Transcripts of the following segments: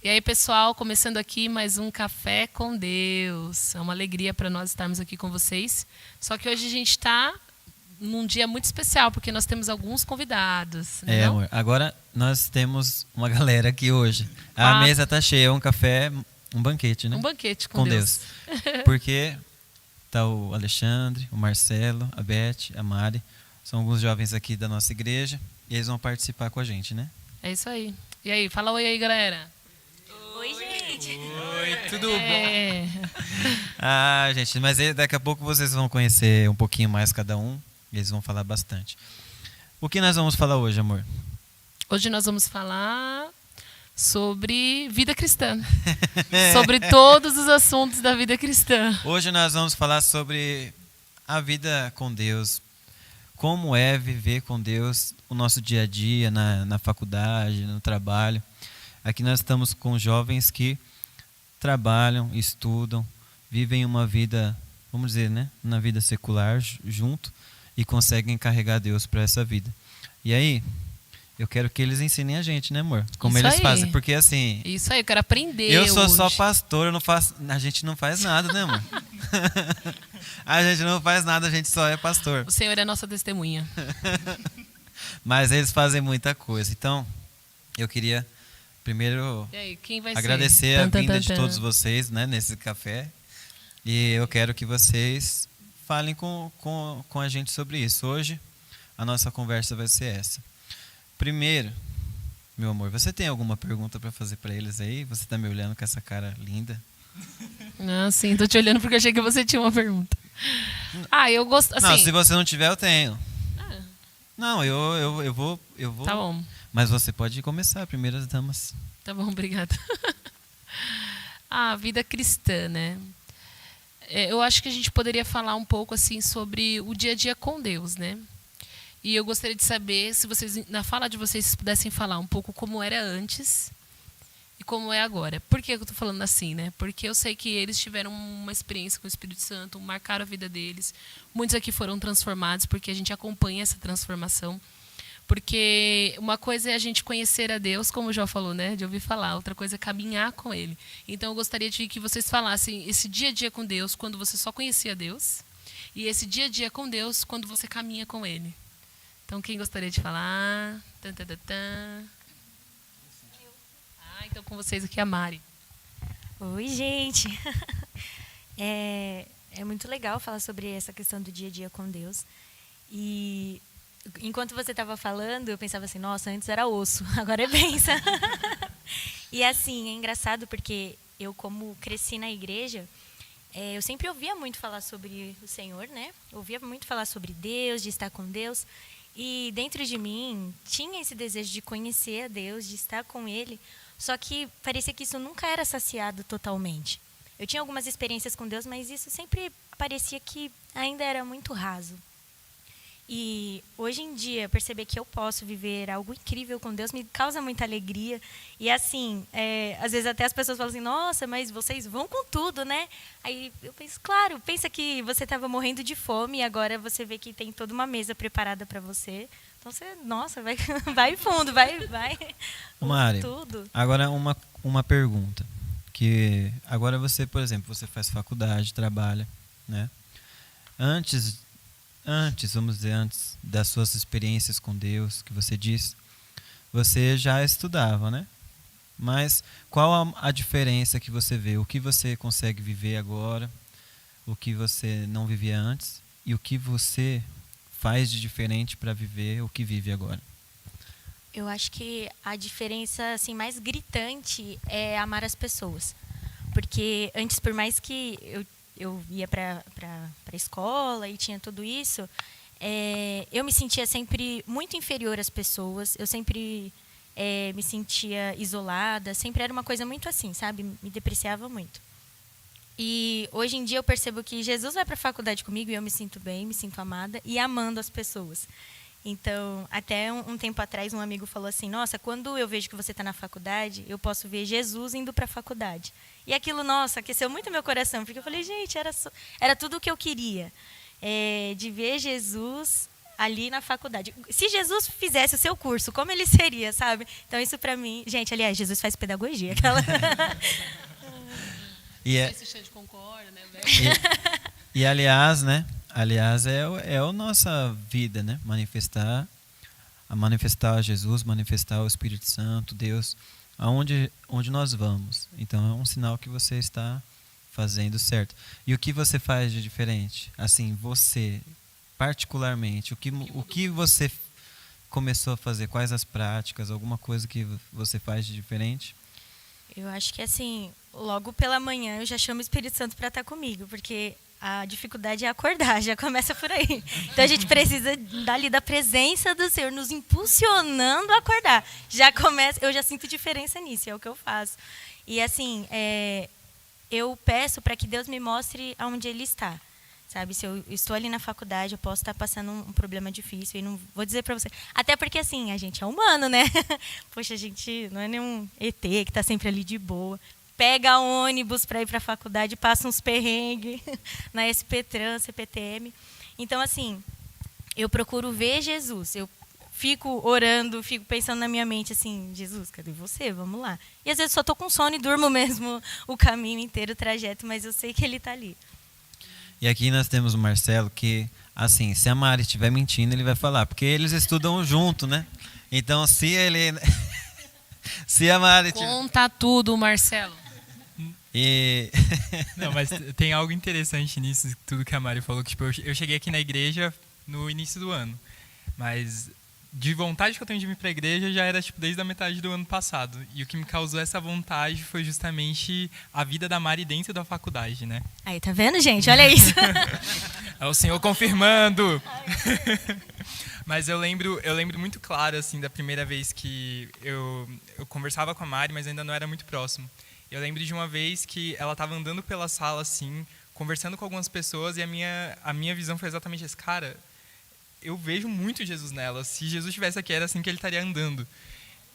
E aí, pessoal, começando aqui mais um Café com Deus. É uma alegria para nós estarmos aqui com vocês. Só que hoje a gente está num dia muito especial, porque nós temos alguns convidados, né? Não? Amor. Agora nós temos uma galera aqui hoje. A Quatro. mesa tá cheia, um café, um banquete, né? Um banquete com Deus. Porque tá o Alexandre, o Marcelo, a Beth, a Mari. São alguns jovens aqui da nossa igreja e eles vão participar com a gente, né? É isso aí. E aí, fala oi aí, galera. Oi, gente. Oi, tudo É. Ah, gente, mas daqui a pouco vocês vão conhecer um pouquinho mais cada um. E eles vão falar bastante. O que nós vamos falar hoje, amor? Hoje nós vamos falar sobre vida cristã. Sobre todos os assuntos da vida cristã. Hoje nós vamos falar sobre a vida com Deus. Como é viver com Deus o nosso dia a dia, na faculdade, no trabalho. Aqui nós estamos com jovens que trabalham, estudam, vivem uma vida, vamos dizer, né, na vida secular junto e conseguem carregar Deus para essa vida. E aí, eu quero que eles ensinem a gente, né, amor? Como Isso eles aí. fazem, porque assim, Isso aí, eu quero aprender. eu sou só hoje. pastor, eu não faço, a gente não faz nada, né, amor? A gente não faz nada, a gente só é pastor. O Senhor é nossa testemunha. Mas eles fazem muita coisa. Então, eu queria primeiro E aí, quem vai agradecer ser? a Tan, tan, vinda tan, de tan. todos vocês, né, nesse café. E eu quero que vocês falem com a gente sobre isso. Hoje, a nossa conversa vai ser essa. Primeiro, meu amor, você tem alguma pergunta para fazer para eles aí? Você está me olhando com essa cara linda? Ah, sim, tô te olhando porque achei que você tinha uma pergunta. Ah, eu gosto. Assim, Não, se você não tiver, eu tenho. Ah. Não, eu vou. Tá bom. Mas você pode começar, primeiras damas. Tá bom, obrigada. A vida cristã, né? Eu acho que a gente poderia falar um pouco assim sobre o dia a dia com Deus, né? E eu gostaria de saber se vocês, na fala de vocês, pudessem falar um pouco como era antes e como é agora. Por que eu estou falando assim, né? Porque eu sei que eles tiveram uma experiência com o Espírito Santo, marcaram a vida deles. Muitos aqui foram transformados porque a gente acompanha essa transformação. Porque uma coisa é a gente conhecer a Deus, como o João falou, né? De ouvir falar. Outra coisa é caminhar com Ele. Então, eu gostaria de que vocês falassem esse dia a dia com Deus, quando você só conhecia Deus. E esse dia a dia com Deus, quando você caminha com Ele. Então, quem gostaria de falar? Tan, tan, tan, tan. Então com vocês aqui a Mari. Oi, gente. É muito legal falar sobre essa questão do dia a dia com Deus. E enquanto você estava falando, eu pensava assim, nossa, antes era osso, agora é bênção. E assim, é engraçado porque eu, como cresci na igreja, eu sempre ouvia muito falar sobre o Senhor, né? Ouvia muito falar sobre Deus, de estar com Deus. E dentro de mim tinha esse desejo de conhecer a Deus, de estar com Ele. Só que parecia que isso nunca era saciado totalmente. Eu tinha algumas experiências com Deus, mas isso sempre parecia que ainda era muito raso. E hoje em dia, perceber que eu posso viver algo incrível com Deus me causa muita alegria. E assim, às vezes até as pessoas falam assim, nossa, mas vocês vão com tudo, né? Aí eu penso, claro, pensa que você estava morrendo de fome e agora você vê que tem toda uma mesa preparada para você. Então você, nossa, vai fundo, vai Mari, tudo. agora uma pergunta. Que agora você, por exemplo, você faz faculdade, trabalha, né? Antes, vamos dizer, antes das suas experiências com Deus, que você disse, você já estudava, né? Mas qual a diferença que você vê? O que você consegue viver agora? O que você não vivia antes? E o que você faz de diferente para viver o que vive agora? Eu acho que a diferença assim, mais gritante é amar as pessoas. Porque antes, por mais que eu ia para a escola e tinha tudo isso, eu me sentia sempre muito inferior às pessoas, eu sempre me sentia isolada, sempre era uma coisa muito assim, sabe? Me depreciava muito. E hoje em dia eu percebo que Jesus vai para a faculdade comigo e eu me sinto bem, me sinto amada e amando as pessoas. Então, até um tempo atrás, um amigo falou assim, nossa, quando eu vejo que você está na faculdade, eu posso ver Jesus indo para a faculdade. E aquilo, nossa, aqueceu muito meu coração, porque eu falei, gente, era tudo o que eu queria. De ver Jesus ali na faculdade. Se Jesus fizesse o seu curso, como ele seria, sabe? Então isso para mim, gente, aliás, Jesus faz pedagogia, aquela. E, Esse Xande concorda, né? e aliás, né? Aliás, é a nossa vida, né? Manifestar Jesus, manifestar o Espírito Santo, Deus, onde nós vamos. Então é um sinal que você está fazendo certo. E o que você faz de diferente? Assim, você, particularmente, o que você começou a fazer? Quais as práticas? Alguma coisa que você faz de diferente? Eu acho que assim, logo pela manhã eu já chamo o Espírito Santo para estar comigo, porque a dificuldade é acordar, já começa por aí. Então a gente precisa dali da presença do Senhor nos impulsionando a acordar. Já começa, eu já sinto diferença nisso, é o que eu faço. E assim, eu peço para que Deus me mostre aonde Ele está. Sabe, se eu estou ali na faculdade, eu posso estar passando um problema difícil e não vou dizer para você. Até porque assim, a gente é humano, né? Poxa, a gente não é nenhum ET que está sempre ali de boa. Pega ônibus para ir para a faculdade, passa uns perrengues na SP-Trans, CPTM. Então, assim, eu procuro ver Jesus. Eu fico orando, fico pensando na minha mente assim, Jesus, cadê você? Vamos lá. E às vezes só estou com sono e durmo mesmo o caminho inteiro, o trajeto, mas eu sei que Ele está ali. E aqui nós temos o Marcelo que, assim, se a Mari estiver mentindo, ele vai falar, porque eles estudam junto, né? Então, se ele... se a Mari... Conta tudo, Marcelo. E... Não, mas tem algo interessante nisso, tudo que a Mari falou, que tipo, eu cheguei aqui na igreja no início do ano, mas de vontade que eu tenho de vir para a igreja já era tipo desde a metade do ano passado, e o que me causou essa vontade foi justamente a vida da Mari dentro da faculdade, né? Aí, tá vendo, gente? Olha isso. É o Senhor confirmando. Mas eu lembro muito claro assim da primeira vez que eu conversava com a Mari, mas ainda não era muito próximo. Eu lembro de uma vez que ela estava andando pela sala, assim, conversando com algumas pessoas, e a minha visão foi exatamente essa. Cara, eu vejo muito Jesus nela. Se Jesus estivesse aqui, era assim que ele estaria andando.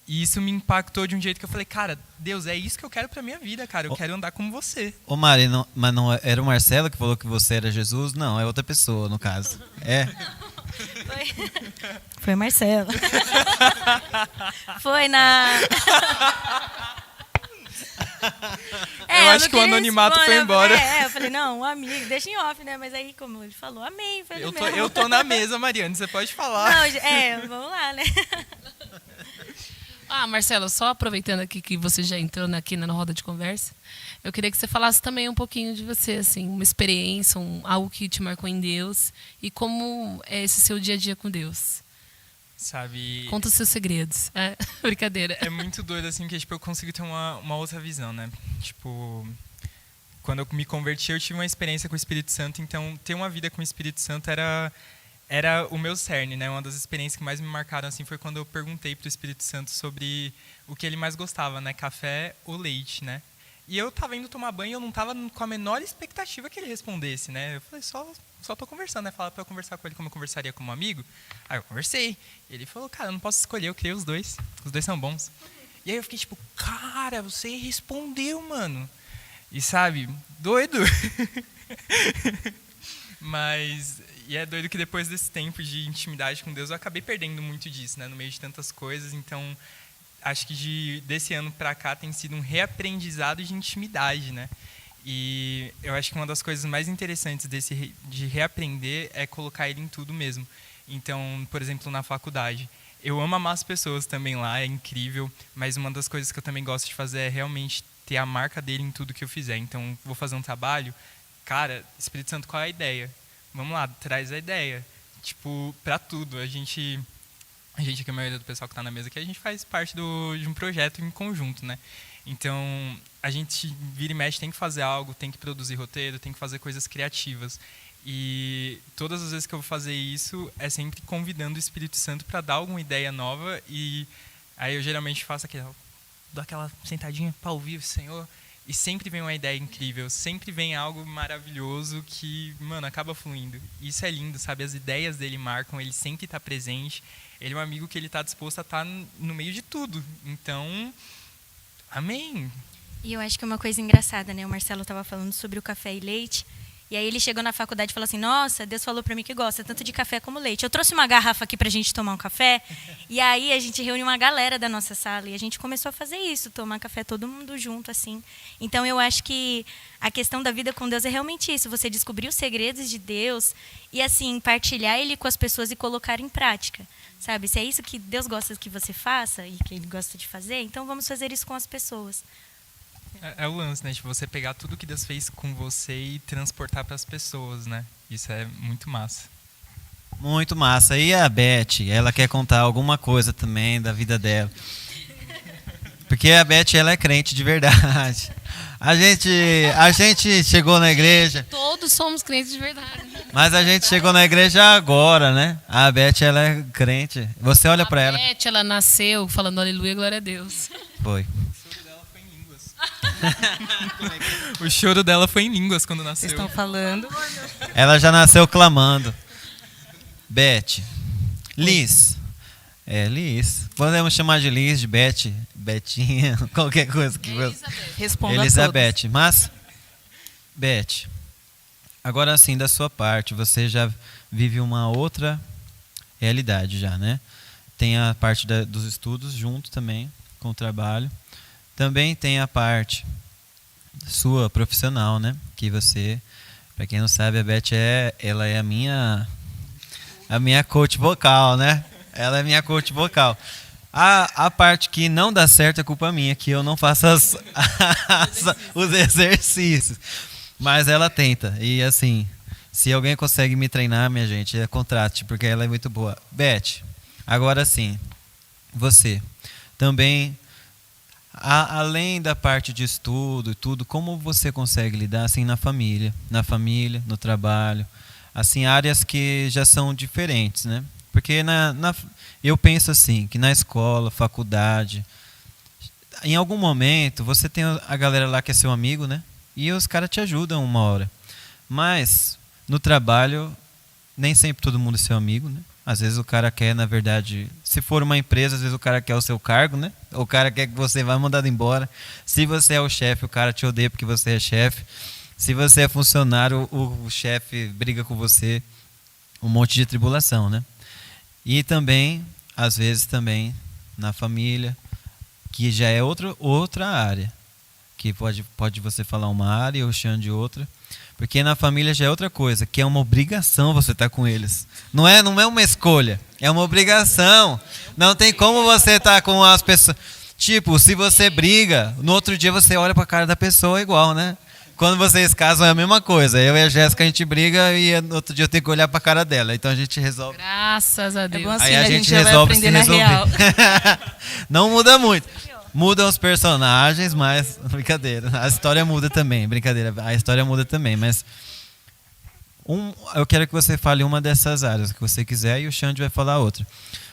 E isso me impactou de um jeito que eu falei, cara, Deus, é isso que eu quero pra minha vida, cara. Eu quero andar como você. Ô Mari, mas não era o Marcelo que falou que você era Jesus? Não, é outra pessoa, no caso. É? Foi Marcelo. Foi na... Eu acho que o anonimato foi embora. Eu falei, não, um amigo, deixa em off, né? Mas aí, como ele falou, amém, foi ele mesmo. Eu tô na mesa, Mariane, você pode falar. Não, vamos lá, né? Marcelo, só aproveitando aqui que você já entrou aqui na roda de conversa, eu queria que você falasse também um pouquinho de você, assim, uma experiência, algo que te marcou em Deus e como é esse seu dia a dia com Deus. Sabe? Conta os seus segredos. Brincadeira. É muito doido, assim, que tipo, eu consigo ter uma outra visão, né? Tipo, quando eu me converti, eu tive uma experiência com o Espírito Santo, então ter uma vida com o Espírito Santo era o meu cerne, né? Uma das experiências que mais me marcaram, assim, foi quando eu perguntei pro Espírito Santo sobre o que ele mais gostava, né? Café ou leite, né? E eu tava indo tomar banho e eu não tava com a menor expectativa que ele respondesse, né? Eu falei, só tô conversando, né? Fala pra eu conversar com ele como eu conversaria com um amigo. Aí eu conversei. Ele falou, cara, eu não posso escolher, eu criei os dois. Os dois são bons. E aí eu fiquei tipo, cara, você respondeu, mano. E sabe, doido. Mas, e é doido que depois desse tempo de intimidade com Deus, eu acabei perdendo muito disso, né? No meio de tantas coisas, então... Acho que desse ano para cá tem sido um reaprendizado de intimidade, né? E eu acho que uma das coisas mais interessantes de reaprender é colocar ele em tudo mesmo. Então, por exemplo, na faculdade, eu amo amar as pessoas também lá, é incrível, mas uma das coisas que eu também gosto de fazer é realmente ter a marca dele em tudo que eu fizer. Então, vou fazer um trabalho, cara, Espírito Santo, qual é a ideia? Vamos lá, traz a ideia. Tipo, para tudo, a gente aqui, a maioria do pessoal que está na mesa aqui, a gente faz parte de um projeto em conjunto, né? Então, a gente vira e mexe, tem que fazer algo, tem que produzir roteiro, tem que fazer coisas criativas. E todas as vezes que eu vou fazer isso, é sempre convidando o Espírito Santo para dar alguma ideia nova. E aí eu geralmente faço dou aquela sentadinha para ouvir o Senhor. E sempre vem uma ideia incrível, sempre vem algo maravilhoso que, mano, acaba fluindo. Isso é lindo, sabe? As ideias dele marcam, ele sempre está presente. Ele é um amigo que ele está disposto a estar no meio de tudo. Então, amém. E eu acho que é uma coisa engraçada, né? O Marcelo estava falando sobre o café e leite. E aí ele chegou na faculdade e falou assim, nossa, Deus falou para mim que gosta tanto de café como leite. Eu trouxe uma garrafa aqui para a gente tomar um café. E aí a gente reuniu uma galera da nossa sala e a gente começou a fazer isso, tomar café todo mundo junto, assim. Então eu acho que a questão da vida com Deus é realmente isso, você descobrir os segredos de Deus e, assim, partilhar ele com as pessoas e colocar em prática, sabe? Se é isso que Deus gosta que você faça e que ele gosta de fazer, então vamos fazer isso com as pessoas. É o lance, né? Tipo, você pegar tudo que Deus fez com você e transportar para as pessoas, né? Isso é muito massa. Muito massa. E a Beth, ela quer contar alguma coisa também da vida dela. Porque a Beth, ela é crente de verdade. A gente chegou na igreja, Todos somos crentes de verdade. mas a gente chegou na igreja agora, né? A Beth, ela é crente. Você olha pra ela. A Beth, ela nasceu falando aleluia, glória a Deus. Foi. O choro dela foi em línguas quando nasceu. Vocês estão falando. Ela já nasceu clamando. Beth. Liz. Liz. Podemos chamar de Liz, de Beth, Betinha, qualquer coisa que você... Responda a Elizabeth. Mas, Beth, agora sim, da sua parte, você já vive uma outra realidade já, né? Tem a parte dos estudos junto também com o trabalho. Também tem a parte sua profissional, né? Que você, para quem não sabe, a Beth ela é a minha coach vocal, né? Ela é minha coach vocal. A parte que não dá certo é culpa minha, que eu não faço os exercícios. Mas ela tenta. E assim, se alguém consegue me treinar, minha gente, contrate, porque ela é muito boa. Beth, agora sim, você também, além da parte de estudo e tudo, como você consegue lidar assim na família, no trabalho, assim, áreas que já são diferentes, né? Porque eu penso assim, que na escola, faculdade, em algum momento você tem a galera lá que é seu amigo, né? E os caras te ajudam uma hora. Mas no trabalho, nem sempre todo mundo é seu amigo, né? Às vezes o cara quer, na verdade, se for uma empresa, às vezes o cara quer o seu cargo, né? O cara quer que você vá mandado embora. Se você é o chefe, o cara te odeia porque você é chefe. Se você é funcionário, o chefe briga com você. Um monte de tribulação, né? E também, às vezes também, na família, que já é outra área. Que pode você falar uma área e o Xande outra. Porque na família já é outra coisa, que é uma obrigação você estar com eles. Não é uma escolha, é uma obrigação. Não tem como você estar com as pessoas... Tipo, se você briga, no outro dia você olha para a cara da pessoa igual, né? Quando vocês casam é a mesma coisa. Eu e a Jéssica, a gente briga e no outro dia eu tenho que olhar para a cara dela. Então a gente resolve. Graças a Deus. bom assim, Aí a gente já vai resolve se aprender na resolver. real. Não muda muito. Mudam os personagens, mas... Brincadeira. A história muda também. Brincadeira. A história muda também, mas... eu quero que você fale uma dessas áreas que você quiser e o Xande vai falar outra.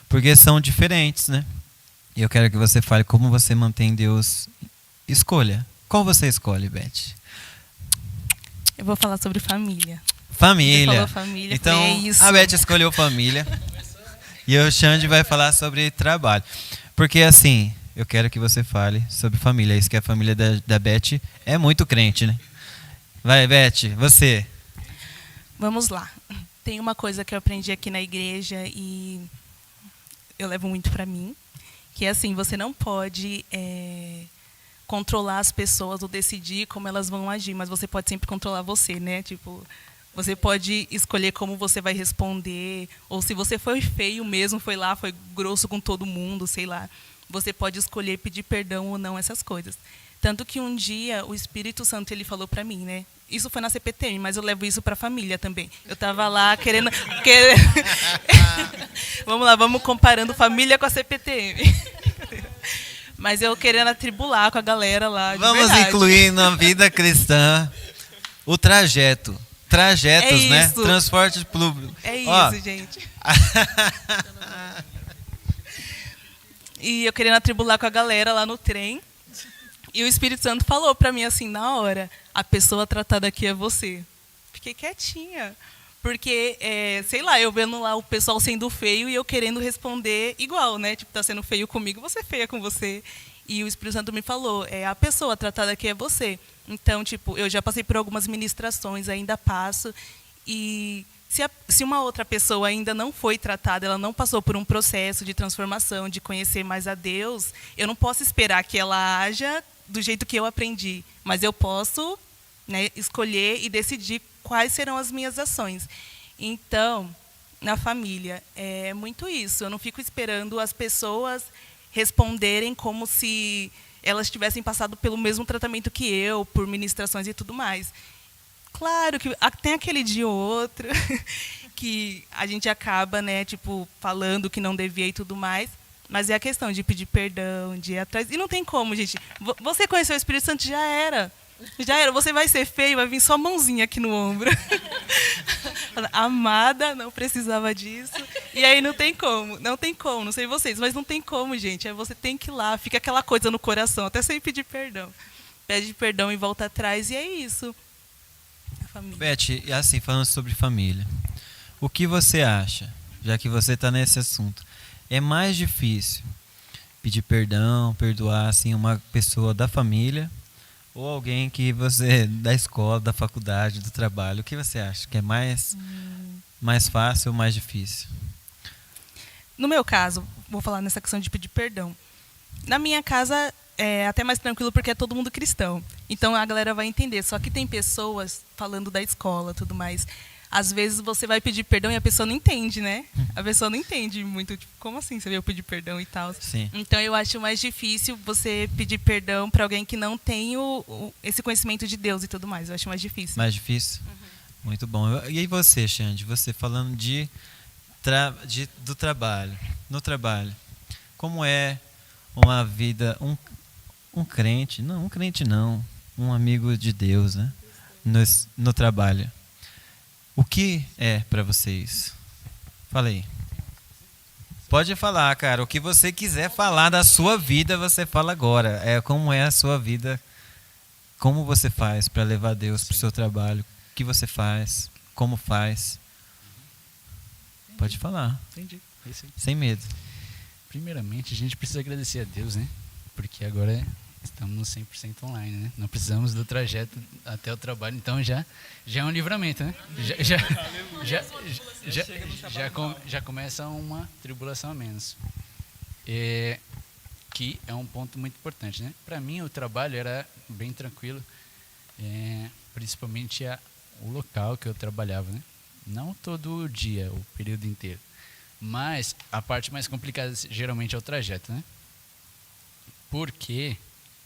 Porque são diferentes, né? E eu quero que você fale como você mantém Deus... Escolha. Qual você escolhe, Beth? Eu vou falar sobre família. Família. Você falou família, Então, falei, é isso. a Beth escolheu família. E o Xande vai falar sobre trabalho. Porque assim, eu quero que você fale sobre família. Isso que a família da Beth é muito crente, né? Vai, Beth, você. Vamos lá. Tem uma coisa que eu aprendi aqui na igreja e eu levo muito para mim, que é assim, você não pode controlar as pessoas ou decidir como elas vão agir, mas você pode sempre controlar você, né? Tipo, você pode escolher como você vai responder, ou se você foi feio mesmo, foi lá, foi grosso com todo mundo, sei lá. Você pode escolher pedir perdão ou não, essas coisas. Tanto que um dia o Espírito Santo ele falou para mim, né? Isso foi na CPTM, mas eu levo isso para a família também. Eu estava lá querendo... Vamos lá, vamos comparando família com a CPTM. Mas eu querendo atribular com a galera lá, de Vamos verdade. incluir na vida cristã o trajeto. Trajetos, É né? isso. Transporte público. É isso, Ó, gente. E eu querendo atribular com a galera lá no trem. E o Espírito Santo falou para mim assim, na hora, a pessoa tratada aqui é você. Fiquei quietinha. Porque, sei lá, eu vendo lá o pessoal sendo feio e eu querendo responder igual, né? Tipo, tá sendo feio comigo, você feia com você. E o Espírito Santo me falou, a pessoa tratada aqui é você. Então, tipo, eu já passei por algumas ministrações, ainda passo. E se uma outra pessoa ainda não foi tratada, ela não passou por um processo de transformação, de conhecer mais a Deus, eu não posso esperar que ela haja do jeito que eu aprendi. Mas eu posso, né, escolher e decidir quais serão as minhas ações. Então, na família, é muito isso. Eu não fico esperando as pessoas responderem como se elas tivessem passado pelo mesmo tratamento que eu, por ministrações e tudo mais. Claro que tem aquele dia ou outro que a gente acaba, né, tipo, falando que não devia e tudo mais, mas é a questão de pedir perdão, de ir atrás. E não tem como, gente. Você conheceu o Espírito Santo, já era. Já era. Você vai ser feio, vai vir só mãozinha aqui no ombro. Amada, não precisava disso. E aí não tem como, não sei vocês, mas não tem como, gente. Aí você tem que ir lá, fica aquela coisa no coração, até sem pedir perdão. Pede perdão e volta atrás, e é isso. Beth, e assim, falando sobre família, o que você acha, já que você está nesse assunto, é mais difícil pedir perdão, perdoar assim, uma pessoa da família ou alguém que você, da escola, da faculdade, do trabalho? O que você acha que é mais fácil ou mais difícil? No meu caso, vou falar nessa questão de pedir perdão. Na minha casa é até mais tranquilo porque é todo mundo cristão. Então a galera vai entender. Só que tem pessoas falando da escola, tudo mais. Às vezes você vai pedir perdão e a pessoa não entende, né? A pessoa não entende muito. Tipo, como assim você veio pedir perdão e tal? Sim. Então eu acho mais difícil você pedir perdão para alguém que não tem esse conhecimento de Deus e tudo mais. Eu acho mais difícil. Mais difícil? Muito bom. E aí você, Xande? Você falando do trabalho. No trabalho. Como é uma vida... Um crente não, um amigo de Deus, né? No trabalho. O que é para vocês? Falei. Pode falar, cara. O que você quiser falar da sua vida, você fala agora. Como é a sua vida, como você faz para levar Deus para o seu trabalho, o que você faz, como faz. Pode falar. Entendi. Sem medo. Primeiramente, a gente precisa agradecer a Deus, né? Porque agora estamos 100% online, né? Não precisamos do trajeto até o trabalho, então já é um livramento, né? Já começa uma tribulação a menos. Que é um ponto muito importante, né? Para mim, o trabalho era bem tranquilo, principalmente o local que eu trabalhava, né? Não todo o dia, o período inteiro. Mas a parte mais complicada geralmente é o trajeto, né? Porque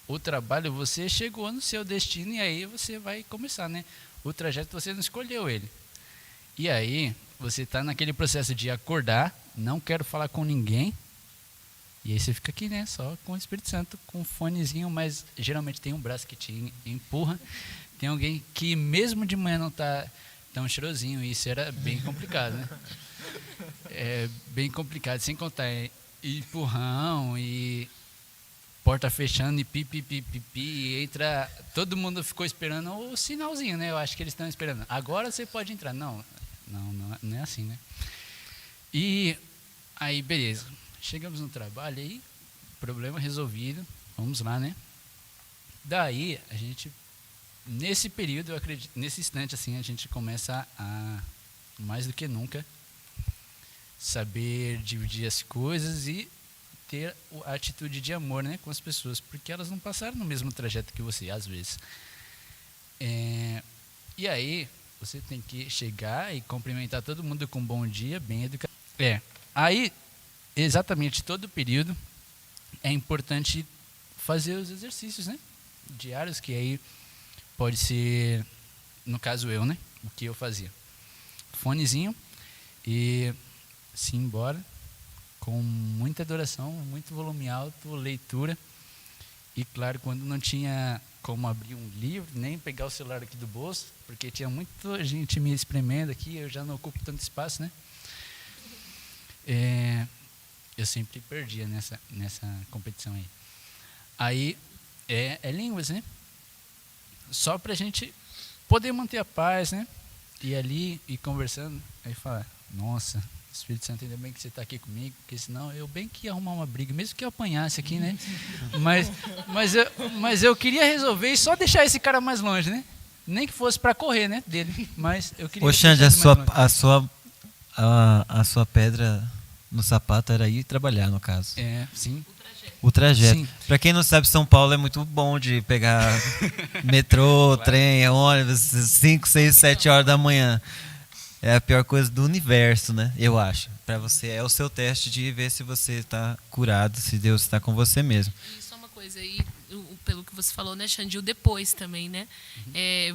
o trabalho, você chegou no seu destino e aí você vai começar, né? O trajeto você não escolheu ele. E aí você está naquele processo de acordar, não quero falar com ninguém. E aí você fica aqui, né? Só com o Espírito Santo, com um fonezinho, mas geralmente tem um braço que te empurra. Tem alguém que mesmo de manhã não está tão cheirosinho, e isso era bem complicado, né? É bem complicado, sem contar empurrão e porta fechando e pi, entra, todo mundo ficou esperando o sinalzinho, né? Eu acho que eles estão esperando. Agora você pode entrar. Não é assim, né? E aí, beleza. Chegamos no trabalho aí, problema resolvido. Vamos lá, né? Daí, a gente, nesse período, eu acredito, nesse instante, assim, a gente começa a, mais do que nunca, saber dividir as coisas e ter a atitude de amor, né, com as pessoas, porque elas não passaram no mesmo trajeto que você, às vezes. E aí, você tem que chegar e cumprimentar todo mundo com um bom dia, bem educado. Aí, exatamente todo o período, é importante fazer os exercícios, né, diários, que aí pode ser, no caso eu, né, o que eu fazia. Fonezinho e se embora, com muita adoração, muito volume alto, leitura. E claro, quando não tinha como abrir um livro, nem pegar o celular aqui do bolso, porque tinha muita gente me espremendo aqui, eu já não ocupo tanto espaço, né? Eu sempre perdia nessa competição aí. Aí, línguas, né? Só pra gente poder manter a paz, né? E ali, e conversando, aí fala, nossa, Espírito Santo, ainda bem que você está aqui comigo, porque senão eu bem que ia arrumar uma briga, mesmo que eu apanhasse aqui, né? Mas eu queria resolver e só deixar esse cara mais longe, né? Nem que fosse para correr, né, dele. Mas eu queria. Ô, Xande, a sua pedra no sapato era ir trabalhar, no caso. É, sim. O trajeto. Sim. Para quem não sabe, São Paulo é muito bom de pegar metrô, trem, ônibus, 5, 6, 7 horas da manhã. É a pior coisa do universo, né? Eu acho. Para você é o seu teste de ver se você está curado, se Deus está com você mesmo. E só uma coisa aí, pelo que você falou, né, Xande, o depois também, né?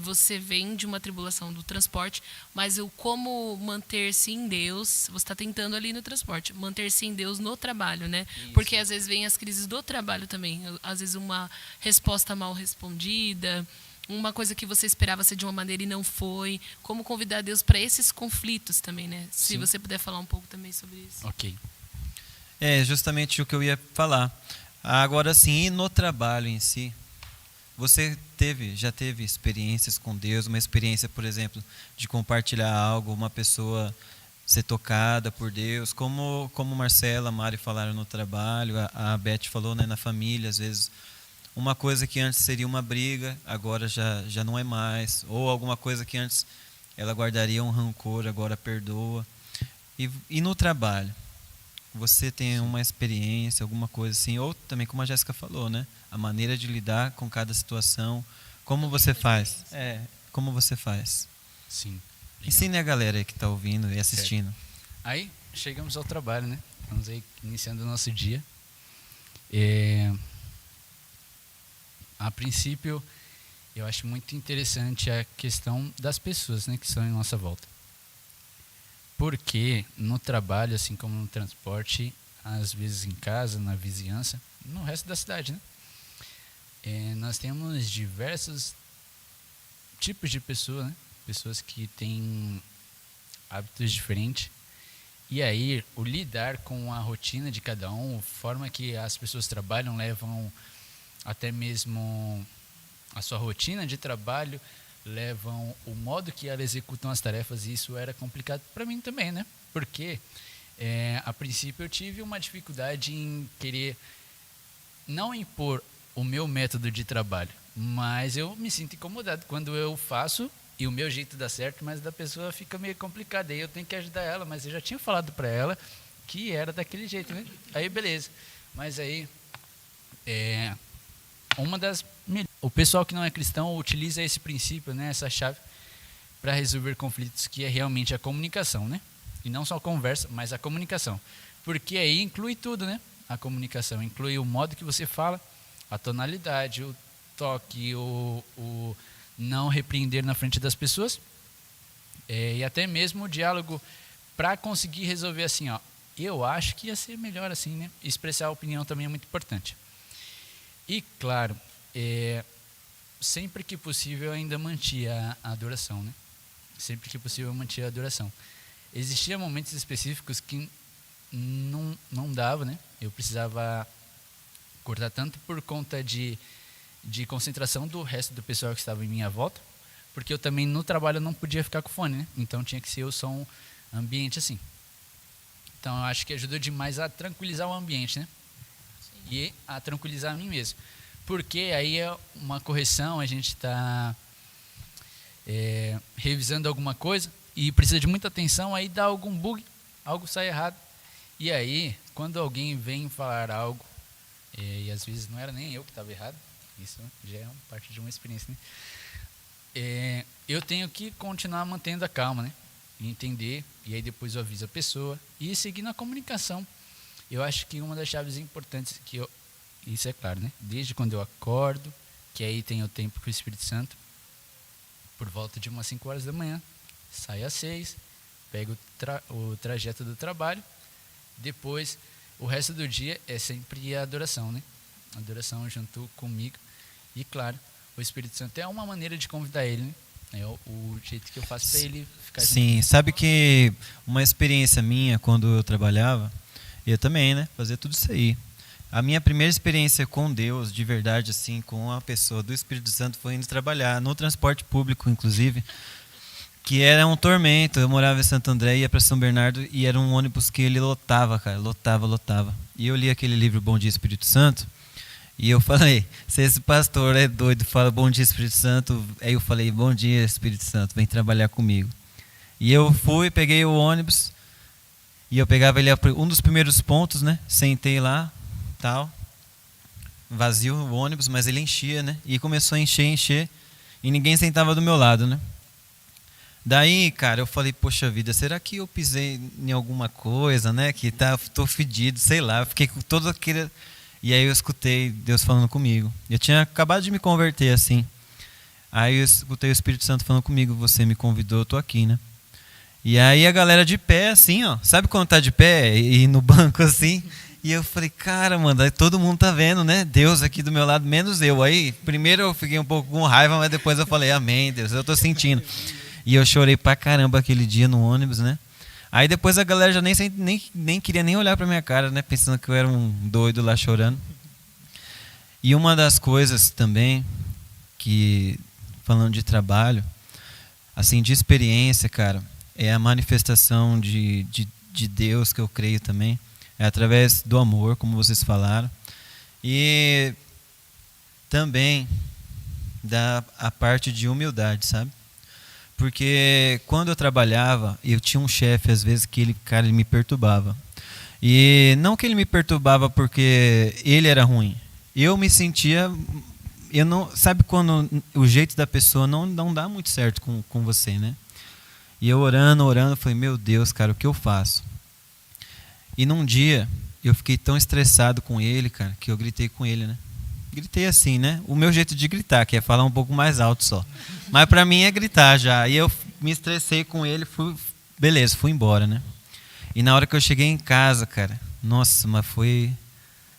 Você vem de uma tribulação do transporte, mas o como manter-se em Deus, você está tentando ali no transporte, manter-se em Deus no trabalho, né? Isso. Porque às vezes vem as crises do trabalho também, às vezes uma resposta mal respondida, uma coisa que você esperava ser de uma maneira e não foi. Como convidar Deus para esses conflitos também, né? Se Sim. você puder falar um pouco também sobre isso. Ok. É justamente o que eu ia falar. Agora sim, e no trabalho em si, você já teve experiências com Deus, uma experiência, por exemplo, de compartilhar algo, uma pessoa ser tocada por Deus, como Marcela, a Mari falaram no trabalho, a Beth falou, né, na família, às vezes uma coisa que antes seria uma briga, agora já não é mais, ou alguma coisa que antes ela guardaria um rancor, agora perdoa. E no trabalho? Você tem uma experiência, alguma coisa assim, ou também como a Jéssica falou, né? A maneira de lidar com cada situação, como você faz? Como você faz? Sim. Legal. Ensine a galera aí que está ouvindo e assistindo. Aí, chegamos ao trabalho, né? Estamos aí iniciando o nosso dia. A princípio, eu acho muito interessante a questão das pessoas, né, que estão em nossa volta. Porque no trabalho, assim como no transporte, às vezes em casa, na vizinhança, no resto da cidade, né? Nós temos diversos tipos de pessoas, né? Pessoas que têm hábitos diferentes. E aí, o lidar com a rotina de cada um, a forma que as pessoas trabalham, levam até mesmo a sua rotina de trabalho, levam o modo que elas executam as tarefas, e isso era complicado para mim também, né? Porque a princípio eu tive uma dificuldade em querer não impor o meu método de trabalho, mas eu me sinto incomodado quando eu faço e o meu jeito dá certo, mas da pessoa fica meio complicado, aí eu tenho que ajudar ela, mas eu já tinha falado para ela que era daquele jeito, né? Aí beleza, mas aí o pessoal que não é cristão utiliza esse princípio, né, essa chave, para resolver conflitos, que é realmente a comunicação, né? E não só a conversa, mas a comunicação. Porque aí inclui tudo, né? A comunicação inclui o modo que você fala, a tonalidade, o toque, o não repreender na frente das pessoas, e até mesmo o diálogo, para conseguir resolver assim, ó, eu acho que ia ser melhor assim, né? Expressar a opinião também é muito importante. E, claro, sempre que possível eu ainda mantinha a adoração, né? Sempre que possível eu mantinha a adoração. Existiam momentos específicos que não dava, né? Eu precisava cortar tanto por conta de concentração do resto do pessoal que estava em minha volta, porque eu também no trabalho não podia ficar com fone, né? Então tinha que ser o som ambiente assim. Então eu acho que ajudou demais a tranquilizar o ambiente, né? E a tranquilizar a mim mesmo. Porque aí é uma correção, a gente está revisando alguma coisa e precisa de muita atenção, aí dá algum bug, algo sai errado. E aí, quando alguém vem falar algo, e às vezes não era nem eu que estava errado, isso já é parte de uma experiência, né? Eu tenho que continuar mantendo a calma, né? E entender, e aí depois eu aviso a pessoa e seguir na comunicação. Eu acho que uma das chaves importantes isso é claro, né? Desde quando eu acordo, que aí tem o tempo com o Espírito Santo, por volta de umas 5 horas da manhã, saio às 6, pego o trajeto do trabalho, depois o resto do dia é sempre a adoração, né? Adoração junto comigo. E claro, o Espírito Santo é uma maneira de convidar ele, né? É o jeito que eu faço para ele ficar Sim, junto. Sabe que uma experiência minha quando eu trabalhava, eu também, né? Fazia tudo isso aí. A minha primeira experiência com Deus, de verdade, assim, com a pessoa do Espírito Santo, foi indo trabalhar no transporte público, inclusive. que era um tormento. Eu morava em Santo André, ia para São Bernardo e era um ônibus que ele lotava, cara, lotava. E eu li aquele livro Bom Dia Espírito Santo e eu falei, se esse pastor é doido, fala Bom Dia Espírito Santo, aí eu falei, bom dia Espírito Santo, vem trabalhar comigo. E eu fui, peguei o ônibus e eu pegava ele um dos primeiros pontos, né? Sentei lá, tal, vazio o ônibus, mas ele enchia, né? E começou a encher e ninguém sentava do meu lado, né? Daí, cara, eu falei, poxa vida, será que eu pisei em alguma coisa, né? Que tô fedido, sei lá. Eu fiquei com todo aquele... E aí eu escutei Deus falando comigo. Eu tinha acabado de me converter, assim. Aí eu escutei o Espírito Santo falando comigo, você me convidou, eu tô aqui, né? E aí a galera de pé, assim, ó. Sabe quando tá de pé e no banco, assim? E eu falei, cara, mano, aí todo mundo tá vendo, né? Deus aqui do meu lado, menos eu. Aí, primeiro eu fiquei um pouco com raiva, mas depois eu falei, amém, Deus, eu tô sentindo. E eu chorei pra caramba aquele dia no ônibus, né? Aí depois a galera já nem queria nem olhar pra minha cara, né? Pensando que eu era um doido lá chorando. E uma das coisas também, que falando de trabalho, assim, de experiência, cara, é a manifestação de Deus, que eu creio também. É através do amor, como vocês falaram. E também a parte de humildade, sabe? Porque quando eu trabalhava, eu tinha um chefe, às vezes, que ele me perturbava. E não que ele me perturbava porque ele era ruim. Eu me sentia... sabe quando o jeito da pessoa não dá muito certo com você, né? E eu orando, falei, meu Deus, cara, o que eu faço? E num dia, eu fiquei tão estressado com ele, cara, que eu gritei com ele, né? Gritei assim, né? O meu jeito de gritar, que é falar um pouco mais alto só. Mas pra mim é gritar já. E eu me estressei com ele, fui embora, né? E na hora que eu cheguei em casa, cara, nossa, mas foi...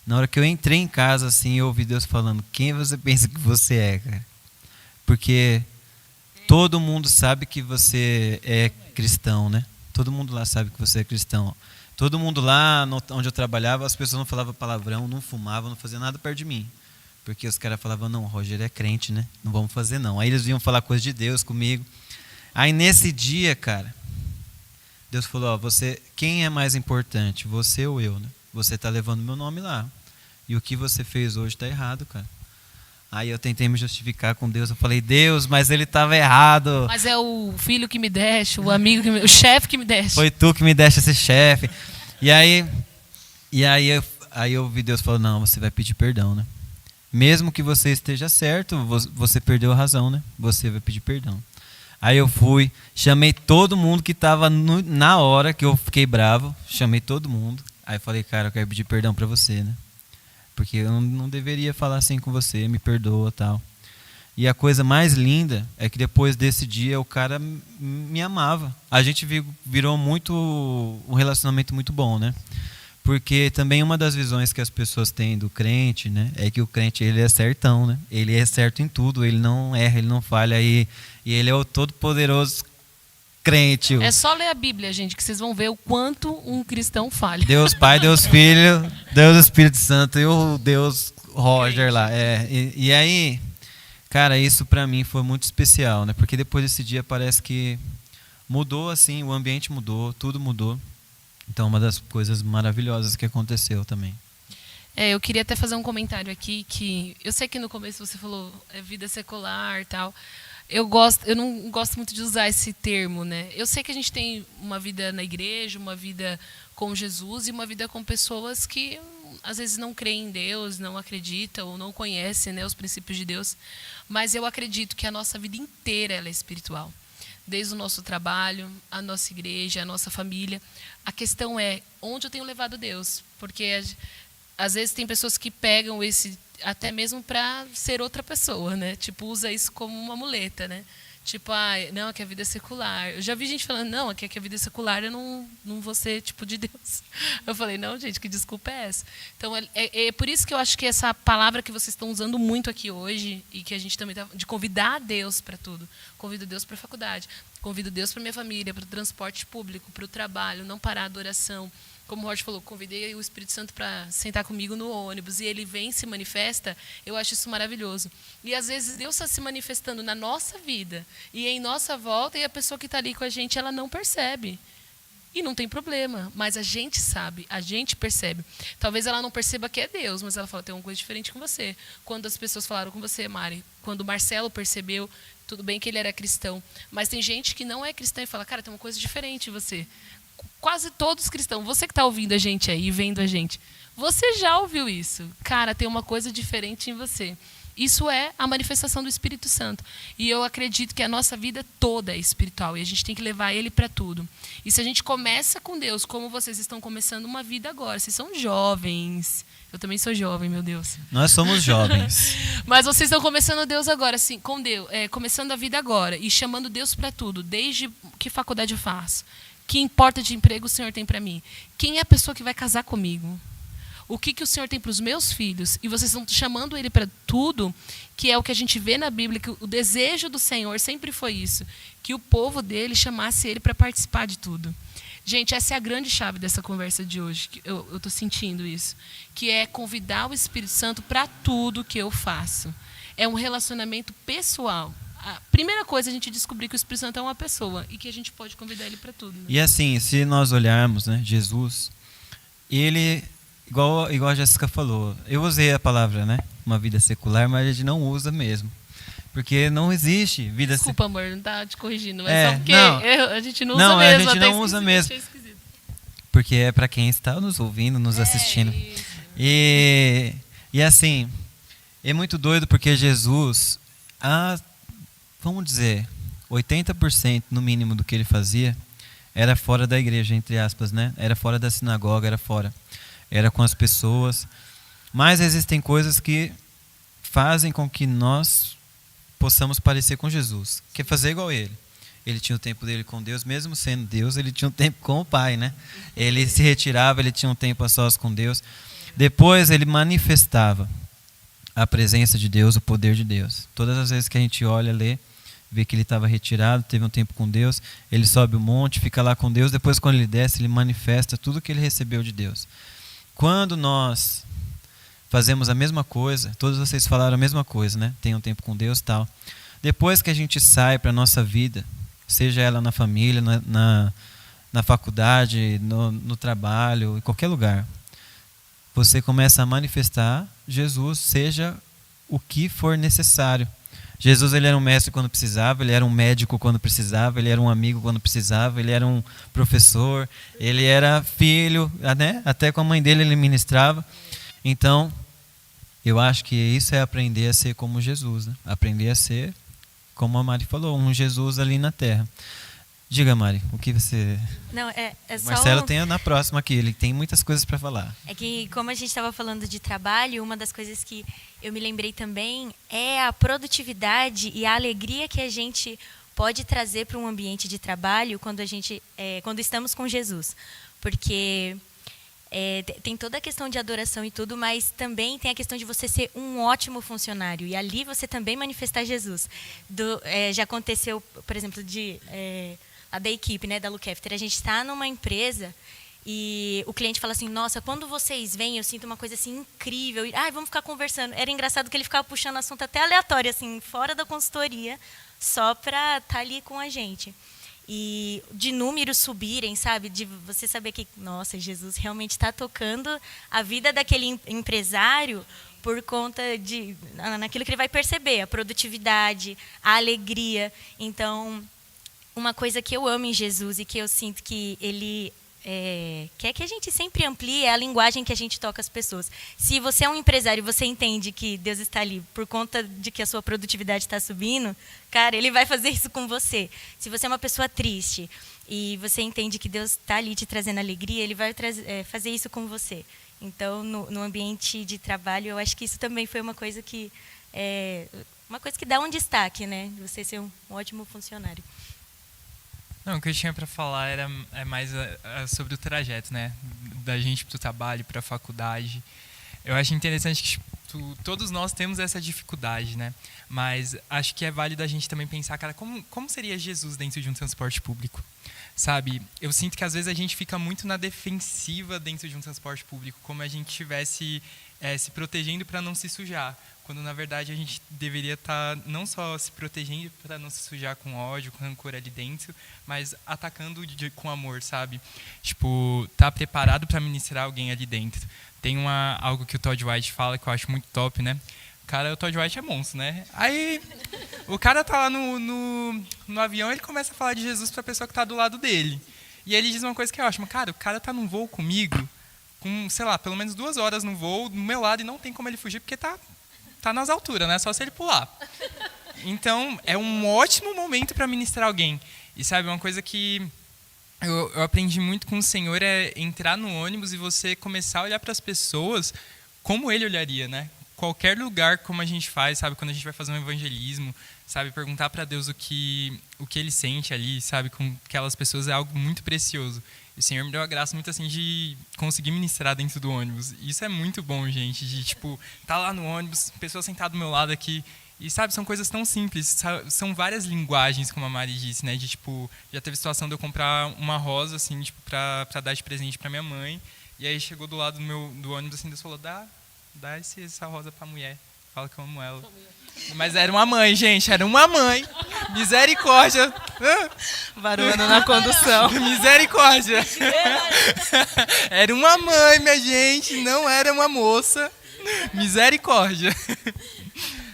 Na hora que eu entrei em casa, assim, eu ouvi Deus falando, quem você pensa que você é, cara? Porque todo mundo sabe que você é cristão, né? Todo mundo lá sabe que você é cristão. Todo mundo lá onde eu trabalhava, as pessoas não falavam palavrão, não fumavam, não faziam nada perto de mim. Porque os caras falavam, não, o Roger é crente, né? Não vamos fazer não. Aí eles vinham falar coisa de Deus comigo. Aí nesse dia, cara, Deus falou, ó, quem é mais importante, você ou eu, né? Você está levando meu nome lá. E o que você fez hoje está errado, cara. Aí eu tentei me justificar com Deus. Eu falei, Deus, mas ele estava errado. Mas é o filho que me deste, o amigo o chefe que me deste. Foi tu que me deste esse chefe. E aí eu ouvi Deus falando, não, você vai pedir perdão, né? Mesmo que você esteja certo, você perdeu a razão, né? Você vai pedir perdão. Aí eu fui, chamei todo mundo que estava na hora que eu fiquei bravo, chamei todo mundo. Aí eu falei, cara, eu quero pedir perdão para você, né? Porque eu não deveria falar assim com você, me perdoa, tal. E a coisa mais linda é que depois desse dia o cara me amava. A gente virou um relacionamento muito bom, né? Porque também uma das visões que as pessoas têm do crente, né, é que o crente ele é certão, né? Ele é certo em tudo, ele não erra, ele não falha e ele é o todo-poderoso crente. É só ler a Bíblia, gente, que vocês vão ver o quanto um cristão falha. Deus Pai, Deus Filho, Deus Espírito Santo e o Deus Roger lá. E aí, cara, isso pra mim foi muito especial, né? Porque depois desse dia parece que mudou assim, o ambiente mudou, tudo mudou. Então, uma das coisas maravilhosas que aconteceu também. Eu queria até fazer um comentário aqui, que eu sei que no começo você falou vida secular e tal. Eu não gosto muito de usar esse termo, né? Eu sei que a gente tem uma vida na igreja, uma vida com Jesus e uma vida com pessoas que às vezes não creem em Deus, não acreditam ou não conhecem, né, os princípios de Deus. Mas eu acredito que a nossa vida inteira ela é espiritual. Desde o nosso trabalho, a nossa igreja, a nossa família. A questão é onde eu tenho levado Deus. Porque às vezes tem pessoas que pegam esse até mesmo para ser outra pessoa, né? Tipo, usa isso como uma muleta, né? Tipo, não, aqui a vida é secular. Eu já vi gente falando, não, aqui a vida é secular, eu não vou ser tipo de Deus. Eu falei, não, gente, que desculpa é essa? Então, é por isso que eu acho que essa palavra que vocês estão usando muito aqui hoje, e que a gente também está de convidar Deus para tudo. Convido Deus para a faculdade, convido Deus para minha família, para o transporte público, para o trabalho, não parar a adoração, como o Roger falou, convidei o Espírito Santo para sentar comigo no ônibus e ele vem e se manifesta, eu acho isso maravilhoso. E às vezes Deus está se manifestando na nossa vida e em nossa volta e a pessoa que está ali com a gente, ela não percebe. E não tem problema, mas a gente sabe, a gente percebe. Talvez ela não perceba que é Deus, mas ela fala, tem uma coisa diferente com você. Quando as pessoas falaram com você, Mari, quando o Marcelo percebeu, tudo bem que ele era cristão, mas tem gente que não é cristã e fala, cara, tem uma coisa diferente em você. Quase todos cristãos, você que está ouvindo a gente aí, vendo a gente, você já ouviu isso. Cara, tem uma coisa diferente em você. Isso é a manifestação do Espírito Santo. E eu acredito que a nossa vida toda é espiritual e a gente tem que levar ele para tudo. E se a gente começa com Deus, como vocês estão começando uma vida agora, vocês são jovens. Eu também sou jovem, meu Deus. Nós somos jovens. Mas vocês estão começando Deus agora, assim, com Deus, começando a vida agora e chamando Deus para tudo. Desde que faculdade eu faço, que importa de emprego o Senhor tem para mim, quem é a pessoa que vai casar comigo, o que o Senhor tem para os meus filhos, e vocês estão chamando ele para tudo, que é o que a gente vê na Bíblia, que o desejo do Senhor sempre foi isso, que o povo dele chamasse ele para participar de tudo. Gente, essa é a grande chave dessa conversa de hoje, que eu estou sentindo isso, que é convidar o Espírito Santo para tudo que eu faço. É um relacionamento pessoal. A primeira coisa é a gente descobrir que o Espírito Santo é uma pessoa e que a gente pode convidar ele para tudo. Né? E assim, se nós olharmos, né, Jesus, ele, igual a Jéssica falou, eu usei a palavra, né, uma vida secular, mas a gente não usa mesmo. Porque não existe vida secular. Desculpa, amor, não tá te corrigindo, mas só porque a gente não usa não, mesmo. A gente não usa mesmo. Porque é para quem está nos ouvindo, nos assistindo. Isso. E assim, é muito doido porque Jesus, vamos dizer, 80% no mínimo do que ele fazia era fora da igreja, entre aspas, né? Era fora da sinagoga, era com as pessoas. Mas existem coisas que fazem com que nós possamos parecer com Jesus, que é fazer igual ele. Ele tinha o tempo dele com Deus, mesmo sendo Deus, ele tinha um tempo com o Pai, né? Ele se retirava, ele tinha um tempo a sós com Deus. Depois ele manifestava a presença de Deus, o poder de Deus. Todas as vezes que a gente olha, lê, vê que ele estava retirado, teve um tempo com Deus, ele sobe o monte, fica lá com Deus, depois quando ele desce, ele manifesta tudo que ele recebeu de Deus. Quando nós fazemos a mesma coisa, todos vocês falaram a mesma coisa, né? Tem um tempo com Deus e tal. Depois que a gente sai para a nossa vida, seja ela na família, na faculdade, no trabalho, em qualquer lugar, você começa a manifestar Jesus, seja o que for necessário. Jesus, ele era um mestre quando precisava, ele era um médico quando precisava, ele era um amigo quando precisava, ele era um professor, ele era filho, né? Até com a mãe dele ele ministrava. Então, eu acho que isso é aprender a ser como Jesus, né? Aprender a ser, como a Mari falou, um Jesus ali na terra. Diga, Mari, o que você... Não, o Marcelo tem na próxima aqui, ele tem muitas coisas para falar. É que, como a gente estava falando de trabalho, uma das coisas que eu me lembrei também é a produtividade e a alegria que a gente pode trazer para um ambiente de trabalho quando estamos com Jesus. Porque tem toda a questão de adoração e tudo, mas também tem a questão de você ser um ótimo funcionário. E ali você também manifestar Jesus. Já aconteceu, por exemplo, a da equipe, né, da Lukefter. A gente está numa empresa e o cliente fala assim, nossa, quando vocês vêm, eu sinto uma coisa assim incrível. E, vamos ficar conversando. Era engraçado que ele ficava puxando assunto até aleatório, assim, fora da consultoria, só para estar ali com a gente. E de números subirem, sabe? De você saber que, nossa, Jesus realmente está tocando a vida daquele empresário por conta naquilo que ele vai perceber, a produtividade, a alegria. Então, uma coisa que eu amo em Jesus e que eu sinto que ele quer que a gente sempre amplie é a linguagem que a gente toca as pessoas. Se você é um empresário e você entende que Deus está ali por conta de que a sua produtividade está subindo, cara, ele vai fazer isso com você. Se você é uma pessoa triste e você entende que Deus está ali te trazendo alegria, ele vai fazer isso com você. Então, no ambiente de trabalho, eu acho que isso também foi uma coisa que dá um destaque, né? Você ser um ótimo funcionário. Não, o que eu tinha para falar é mais sobre o trajeto, né? Da gente para o trabalho, para a faculdade. Eu acho interessante que todos nós temos essa dificuldade, né? Mas acho que é válido a gente também pensar, cara, como seria Jesus dentro de um transporte público? Sabe? Eu sinto que às vezes a gente fica muito na defensiva dentro de um transporte público, como a gente estivesse se protegendo para não se sujar. Quando, na verdade, a gente deveria estar não só se protegendo para não se sujar com ódio, com rancor ali dentro, mas atacando com amor, sabe? Tipo, tá preparado para ministrar alguém ali dentro. Tem algo que o Todd White fala que eu acho muito top, né? O Todd White é monstro, né? Aí, o cara tá lá no avião, ele começa a falar de Jesus para a pessoa que tá do lado dele. E ele diz uma coisa que eu acho, mas, cara, o cara tá num voo comigo, com, sei lá, pelo menos 2 horas no voo, do meu lado, e não tem como ele fugir, porque tá nas alturas, né? Só se ele pular. Então, é um ótimo momento para ministrar alguém. E sabe, uma coisa que eu aprendi muito com o Senhor é entrar no ônibus e você começar a olhar para as pessoas como ele olharia, né? Qualquer lugar, como a gente faz, sabe? Quando a gente vai fazer um evangelismo, sabe? Perguntar para Deus o que ele sente ali, sabe? Com aquelas pessoas é algo muito precioso. E o Senhor me deu a graça muito assim de conseguir ministrar dentro do ônibus. E isso é muito bom, gente, de tipo, tá lá no ônibus, pessoa sentada do meu lado aqui. E sabe, são coisas tão simples, são várias linguagens, como a Mari disse, né? De tipo, já teve situação de eu comprar uma rosa, assim, tipo, pra dar de presente pra minha mãe. E aí chegou do lado do ônibus, assim, Deus falou, dá essa rosa pra mulher. Fala que eu amo ela. Mas era uma mãe, gente, era uma mãe. Misericórdia. Varuana na condução. Misericórdia. Era uma mãe, minha gente, não era uma moça. Misericórdia.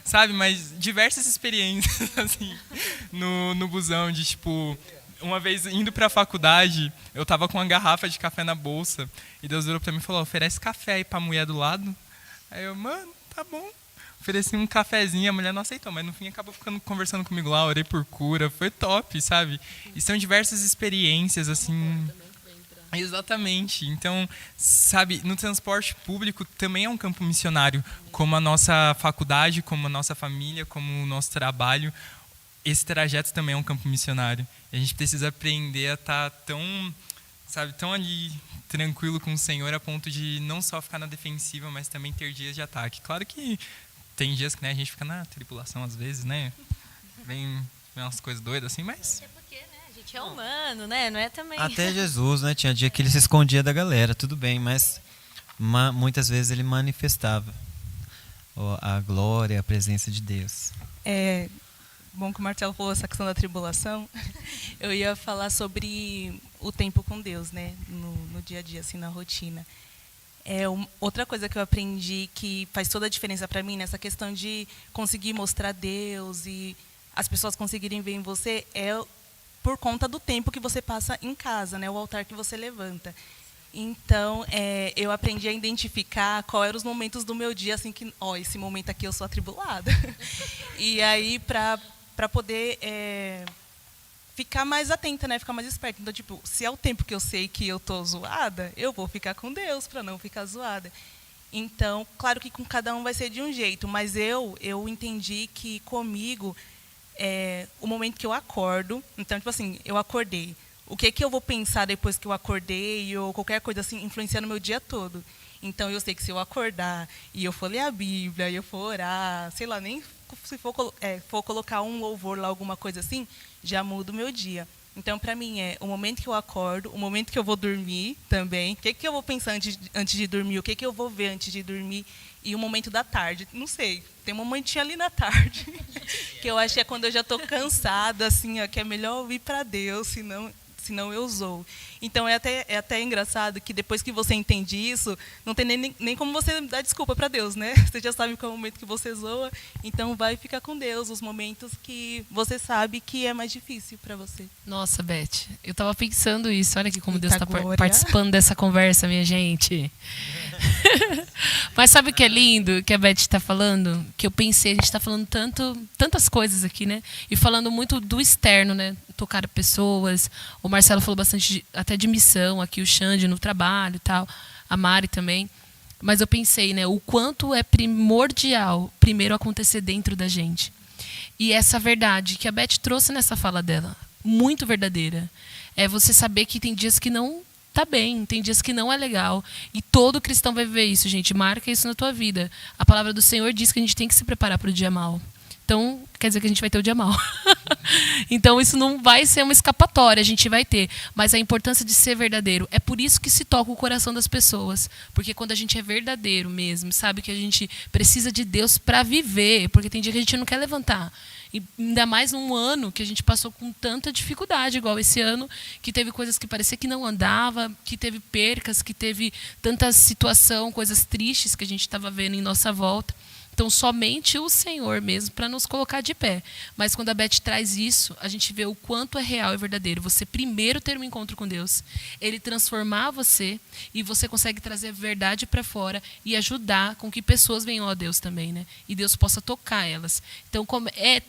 Sabe, mas diversas experiências, assim, no busão, de tipo, uma vez indo pra faculdade, eu tava com uma garrafa de café na bolsa, e Deus virou pra mim e falou, oferece café aí pra mulher do lado. Aí eu, mano, tá bom. Ofereci um cafezinho, a mulher não aceitou, mas no fim acabou conversando comigo lá, orei por cura, foi top, sabe? E são diversas experiências, assim... Exatamente. Então, sabe, no transporte público também é um campo missionário, como a nossa faculdade, como a nossa família, como o nosso trabalho. Esse trajeto também é um campo missionário. E a gente precisa aprender a estar tão ali tranquilo com o Senhor a ponto de não só ficar na defensiva, mas também ter dias de ataque. Claro que tem dias que, né, a gente fica na tribulação às vezes, né? Vem umas coisas doidas assim, mas... A gente é humano, né? Não é também... Até Jesus, né? Tinha dia que ele se escondia da galera, tudo bem, mas muitas vezes ele manifestava a glória, a presença de Deus. Bom que o Marcelo falou essa questão da tribulação. Eu ia falar sobre o tempo com Deus, né? No dia a dia, assim, na rotina. Outra coisa que eu aprendi que faz toda a diferença para mim nessa questão de conseguir mostrar Deus e as pessoas conseguirem ver em você é por conta do tempo que você passa em casa, né? O altar que você levanta. Então, eu aprendi a identificar quais eram os momentos do meu dia, assim, que, esse momento aqui eu sou atribulada. E aí, para poder ficar mais atenta, né? Ficar mais esperta. Então, tipo, se é o tempo que eu sei que eu tô zoada, eu vou ficar com Deus para não ficar zoada. Então, claro que com cada um vai ser de um jeito, mas eu entendi que comigo o momento que eu acordo, então, tipo assim, eu acordei. O que eu vou pensar depois que eu acordei ou qualquer coisa assim influencia no meu dia todo. Então, eu sei que se eu acordar e eu for ler a Bíblia, e eu for orar, sei lá, nem se for colocar um louvor lá, alguma coisa assim, já muda o meu dia. Então, para mim, é o momento que eu acordo, o momento que eu vou dormir também, o que eu vou pensar antes de dormir, o que eu vou ver antes de dormir, e o momento da tarde. Não sei, tem um momentinho ali na tarde, que eu acho que é quando eu já estou cansada, assim, que é melhor ouvir para Deus, senão eu zoo. Então, é até engraçado que depois que você entende isso, não tem nem como você dar desculpa para Deus, né? Você já sabe qual é o momento que você zoa, então vai ficar com Deus, os momentos que você sabe que é mais difícil para você. Nossa, Beth, eu estava pensando isso. Olha aqui como Deus está glória. participando dessa conversa, minha gente. Mas sabe o que é lindo que a Beth está falando? Que eu pensei, a gente está falando tantas coisas aqui, né? E falando muito do externo, né? Tocar pessoas. O Marcelo falou bastante até de missão aqui, o Xande no trabalho e tal, a Mari também. Mas eu pensei, né, o quanto é primordial primeiro acontecer dentro da gente. E essa verdade que a Beth trouxe nessa fala dela, muito verdadeira, é você saber que tem dias que não tá bem, tem dias que não é legal. E todo cristão vai viver isso, gente. Marca isso na tua vida. A palavra do Senhor diz que a gente tem que se preparar para o dia mau. Então, quer dizer que a gente vai ter o dia mau. Então, isso não vai ser uma escapatória, a gente vai ter. Mas a importância de ser verdadeiro. É por isso que se toca o coração das pessoas. Porque quando a gente é verdadeiro mesmo, sabe que a gente precisa de Deus para viver. Porque tem dia que a gente não quer levantar. E ainda mais num ano que a gente passou com tanta dificuldade, igual esse ano, que teve coisas que parecia que não andava, que teve percas, que teve tanta situação, coisas tristes que a gente estava vendo em nossa volta. Então, somente o Senhor mesmo para nos colocar de pé. Mas quando a Beth traz isso, a gente vê o quanto é real e verdadeiro. Você primeiro ter um encontro com Deus, Ele transformar você e você consegue trazer a verdade para fora e ajudar com que pessoas venham a Deus também, né? E Deus possa tocar elas. Então,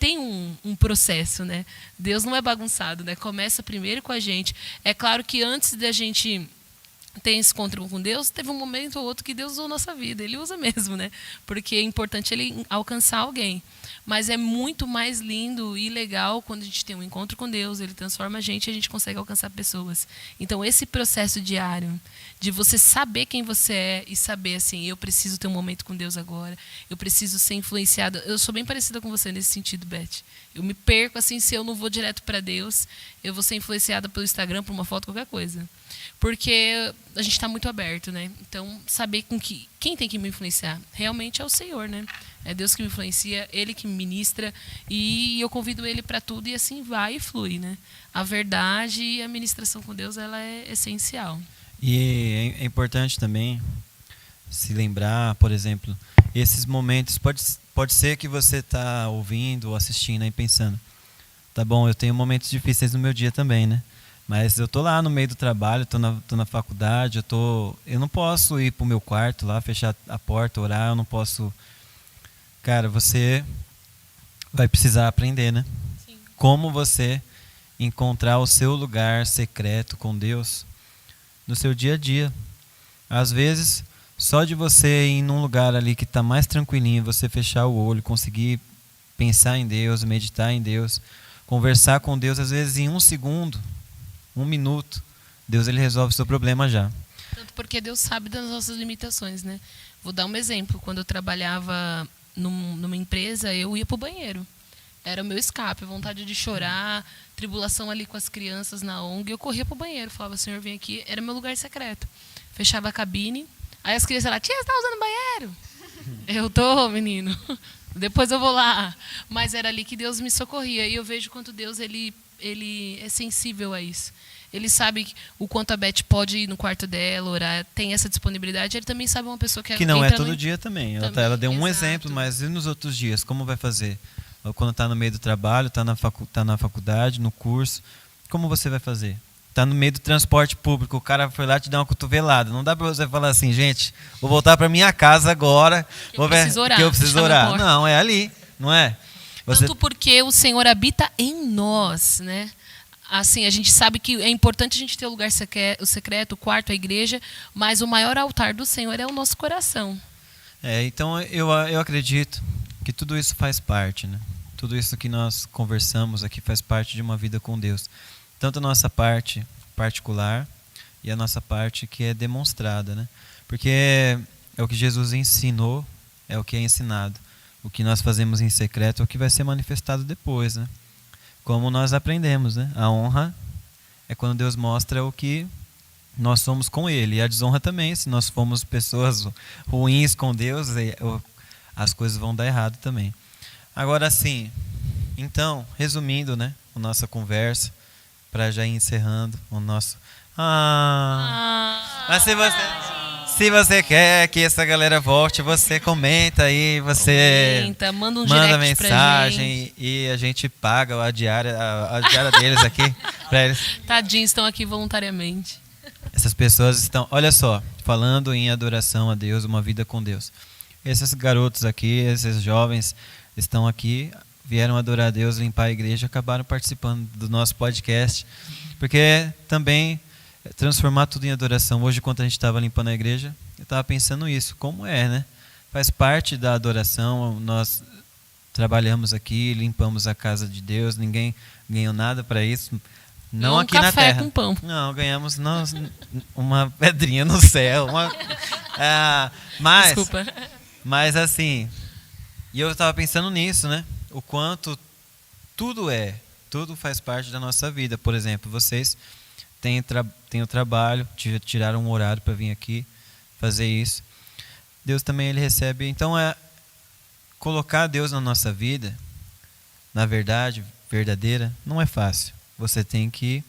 tem um processo, né? Deus não é bagunçado, né? Começa primeiro com a gente. É claro que antes da gente tem esse encontro com Deus, teve um momento ou outro que Deus usou nossa vida. Ele usa mesmo, né? Porque é importante Ele alcançar alguém. Mas é muito mais lindo e legal quando a gente tem um encontro com Deus, Ele transforma a gente e a gente consegue alcançar pessoas. Então, esse processo diário de você saber quem você é e saber, assim, eu preciso ter um momento com Deus agora, eu preciso ser influenciada. Eu sou bem parecida com você nesse sentido, Beth. Eu me perco, assim, se eu não vou direto para Deus, eu vou ser influenciada pelo Instagram, por uma foto, qualquer coisa. Porque a gente está muito aberto, né? Então, saber quem tem que me influenciar realmente é o Senhor, né? É Deus que me influencia, Ele que me ministra, e eu convido Ele para tudo e assim vai e flui, né? A verdade e a ministração com Deus, ela é essencial. E é importante também se lembrar, por exemplo, esses momentos, pode ser que você está ouvindo ou assistindo e pensando, tá bom, eu tenho momentos difíceis no meu dia também, né? Mas eu tô lá no meio do trabalho, tô na faculdade, eu não posso ir pro meu quarto lá, fechar a porta, orar, eu não posso. Cara, você vai precisar aprender, né? Sim. Como você encontrar o seu lugar secreto com Deus no seu dia a dia. Às vezes, só de você ir num lugar ali que está mais tranquilinho, você fechar o olho, conseguir pensar em Deus, meditar em Deus, conversar com Deus, às vezes em 1 segundo, 1 minuto, Deus ele resolve o seu problema já. Tanto porque Deus sabe das nossas limitações, né? Vou dar um exemplo. Quando eu trabalhava numa empresa, eu ia para o banheiro. Era o meu escape, vontade de chorar, tribulação ali com as crianças na ONG. Eu corria para o banheiro, falava, Senhor, vem aqui. Era meu lugar secreto. Fechava a cabine. Aí as crianças lá, tia, você está usando banheiro? Eu tô, menino. Depois eu vou lá. Mas era ali que Deus me socorria. E eu vejo quanto Deus ele é sensível a isso. Ele sabe o quanto a Beth pode ir no quarto dela, orar, tem essa disponibilidade. Ele também sabe uma pessoa que não é todo dia também. Ela deu um exato. exemplo, mas e nos outros dias? Como vai fazer? Quando está no meio do trabalho, está na faculdade, no curso, como você vai fazer? Está no meio do transporte público, o cara foi lá te dar uma cotovelada. Não dá para você falar assim, gente, vou voltar para minha casa agora, que eu preciso orar. Não, é ali, não é? Tanto porque o Senhor habita em nós, né? Assim, a gente sabe que é importante a gente ter o lugar secreto, o quarto, a igreja, mas o maior altar do Senhor é o nosso coração. Então eu acredito que tudo isso faz parte, né? Tudo isso que nós conversamos aqui faz parte de uma vida com Deus. Tanto a nossa parte particular e a nossa parte que é demonstrada, né? Porque é o que Jesus ensinou, é o que é ensinado. O que nós fazemos em secreto é o que vai ser manifestado depois, né? Como nós aprendemos, né? A honra é quando Deus mostra o que nós somos com Ele. E a desonra também, se nós formos pessoas ruins com Deus, as coisas vão dar errado também. Agora sim, então, resumindo, né? A nossa conversa, para já ir encerrando o nosso... Mas se você quer que essa galera volte, você comenta aí, você manda mensagem e a gente paga a diária deles aqui para eles. Tadinhos, estão aqui voluntariamente. Essas pessoas estão, olha só, falando em adoração a Deus, uma vida com Deus. Esses garotos aqui, esses jovens estão aqui, vieram adorar a Deus, limpar a igreja, acabaram participando do nosso podcast, porque também transformar tudo em adoração. Hoje, quando a gente estava limpando a igreja, eu estava pensando isso, como é, né? Faz parte da adoração, nós trabalhamos aqui, limpamos a casa de Deus, ninguém ganhou nada para isso, Não Um aqui na café Terra. com pão. Não, ganhamos uma pedrinha no céu. Desculpa. Mas assim, e eu estava pensando nisso, né? O quanto tudo faz parte da nossa vida. Por exemplo, vocês têm o trabalho, tiraram um horário para vir aqui fazer isso. Deus também ele recebe. Então, colocar Deus na nossa vida, na verdade, verdadeira, não é fácil. Você tem que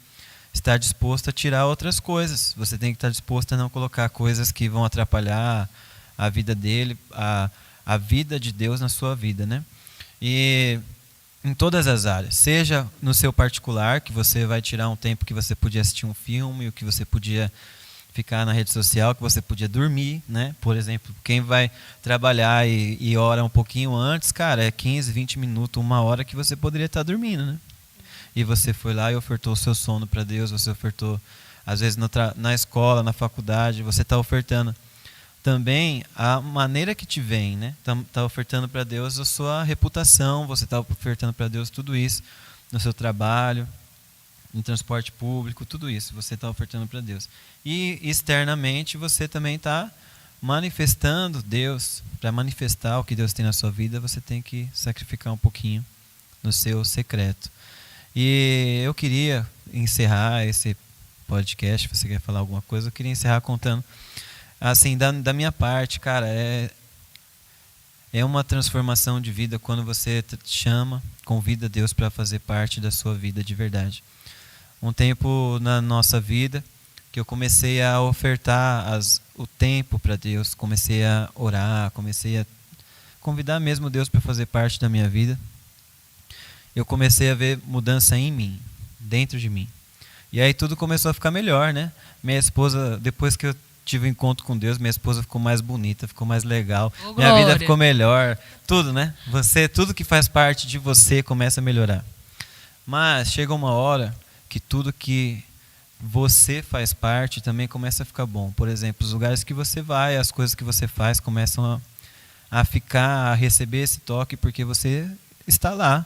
estar disposto a tirar outras coisas. Você tem que estar disposto a não colocar coisas que vão atrapalhar a vida dele, a vida de Deus na sua vida, né? E em todas as áreas, seja no seu particular, que você vai tirar um tempo que você podia assistir um filme, o que você podia ficar na rede social, que você podia dormir, né? Por exemplo, quem vai trabalhar e ora um pouquinho antes, cara, é 15, 20 minutos, 1 hora que você poderia estar dormindo, né? E você foi lá e ofertou o seu sono para Deus, você ofertou, às vezes na escola, na faculdade, você está ofertando também a maneira que te vem, né? Tá ofertando para Deus a sua reputação, você está ofertando para Deus tudo isso no seu trabalho, no transporte público, tudo isso você está ofertando para Deus. E externamente você também está manifestando Deus. Para manifestar o que Deus tem na sua vida, você tem que sacrificar um pouquinho no seu secreto. E eu queria encerrar esse podcast, se você quer falar alguma coisa, eu queria encerrar contando, assim, da minha parte, cara, é uma transformação de vida quando você convida Deus para fazer parte da sua vida de verdade. Um tempo na nossa vida que eu comecei a ofertar o tempo para Deus, comecei a orar, comecei a convidar mesmo Deus para fazer parte da minha vida. Eu comecei a ver mudança em mim, dentro de mim. E aí tudo começou a ficar melhor, né? Minha esposa, depois que eu tive um encontro com Deus, minha esposa ficou mais bonita, ficou mais legal. Minha vida ficou melhor. Tudo, né? Tudo que faz parte de você começa a melhorar. Mas chega uma hora que tudo que você faz parte também começa a ficar bom. Por exemplo, os lugares que você vai, as coisas que você faz começam a receber esse toque porque você está lá.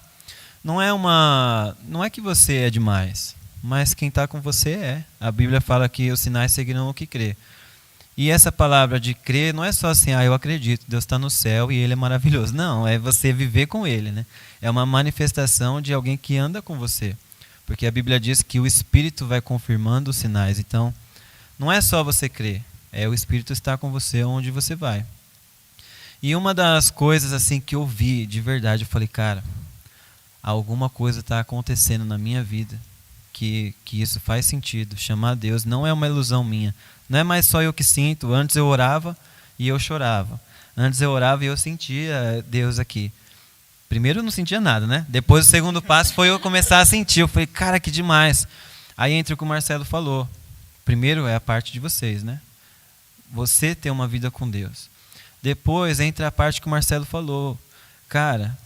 Não é que você é demais, mas quem está com você é. A Bíblia fala que os sinais seguirão o que crê. E essa palavra de crer não é só assim, eu acredito, Deus está no céu e Ele é maravilhoso. Não, é você viver com Ele, né? É uma manifestação de alguém que anda com você. Porque a Bíblia diz que o Espírito vai confirmando os sinais. Então, não é só você crer, é o Espírito estar com você onde você vai. E uma das coisas assim que eu vi de verdade, eu falei, cara, alguma coisa está acontecendo na minha vida que isso faz sentido. Chamar Deus não é uma ilusão minha. Não é mais só eu que sinto. Antes eu orava e eu chorava. Antes eu orava e eu sentia Deus aqui. Primeiro eu não sentia nada, né? Depois o segundo passo foi eu começar a sentir. Eu falei, cara, que demais. Aí entra o que o Marcelo falou. Primeiro é a parte de vocês, né? Você ter uma vida com Deus. Depois entra a parte que o Marcelo falou. Cara,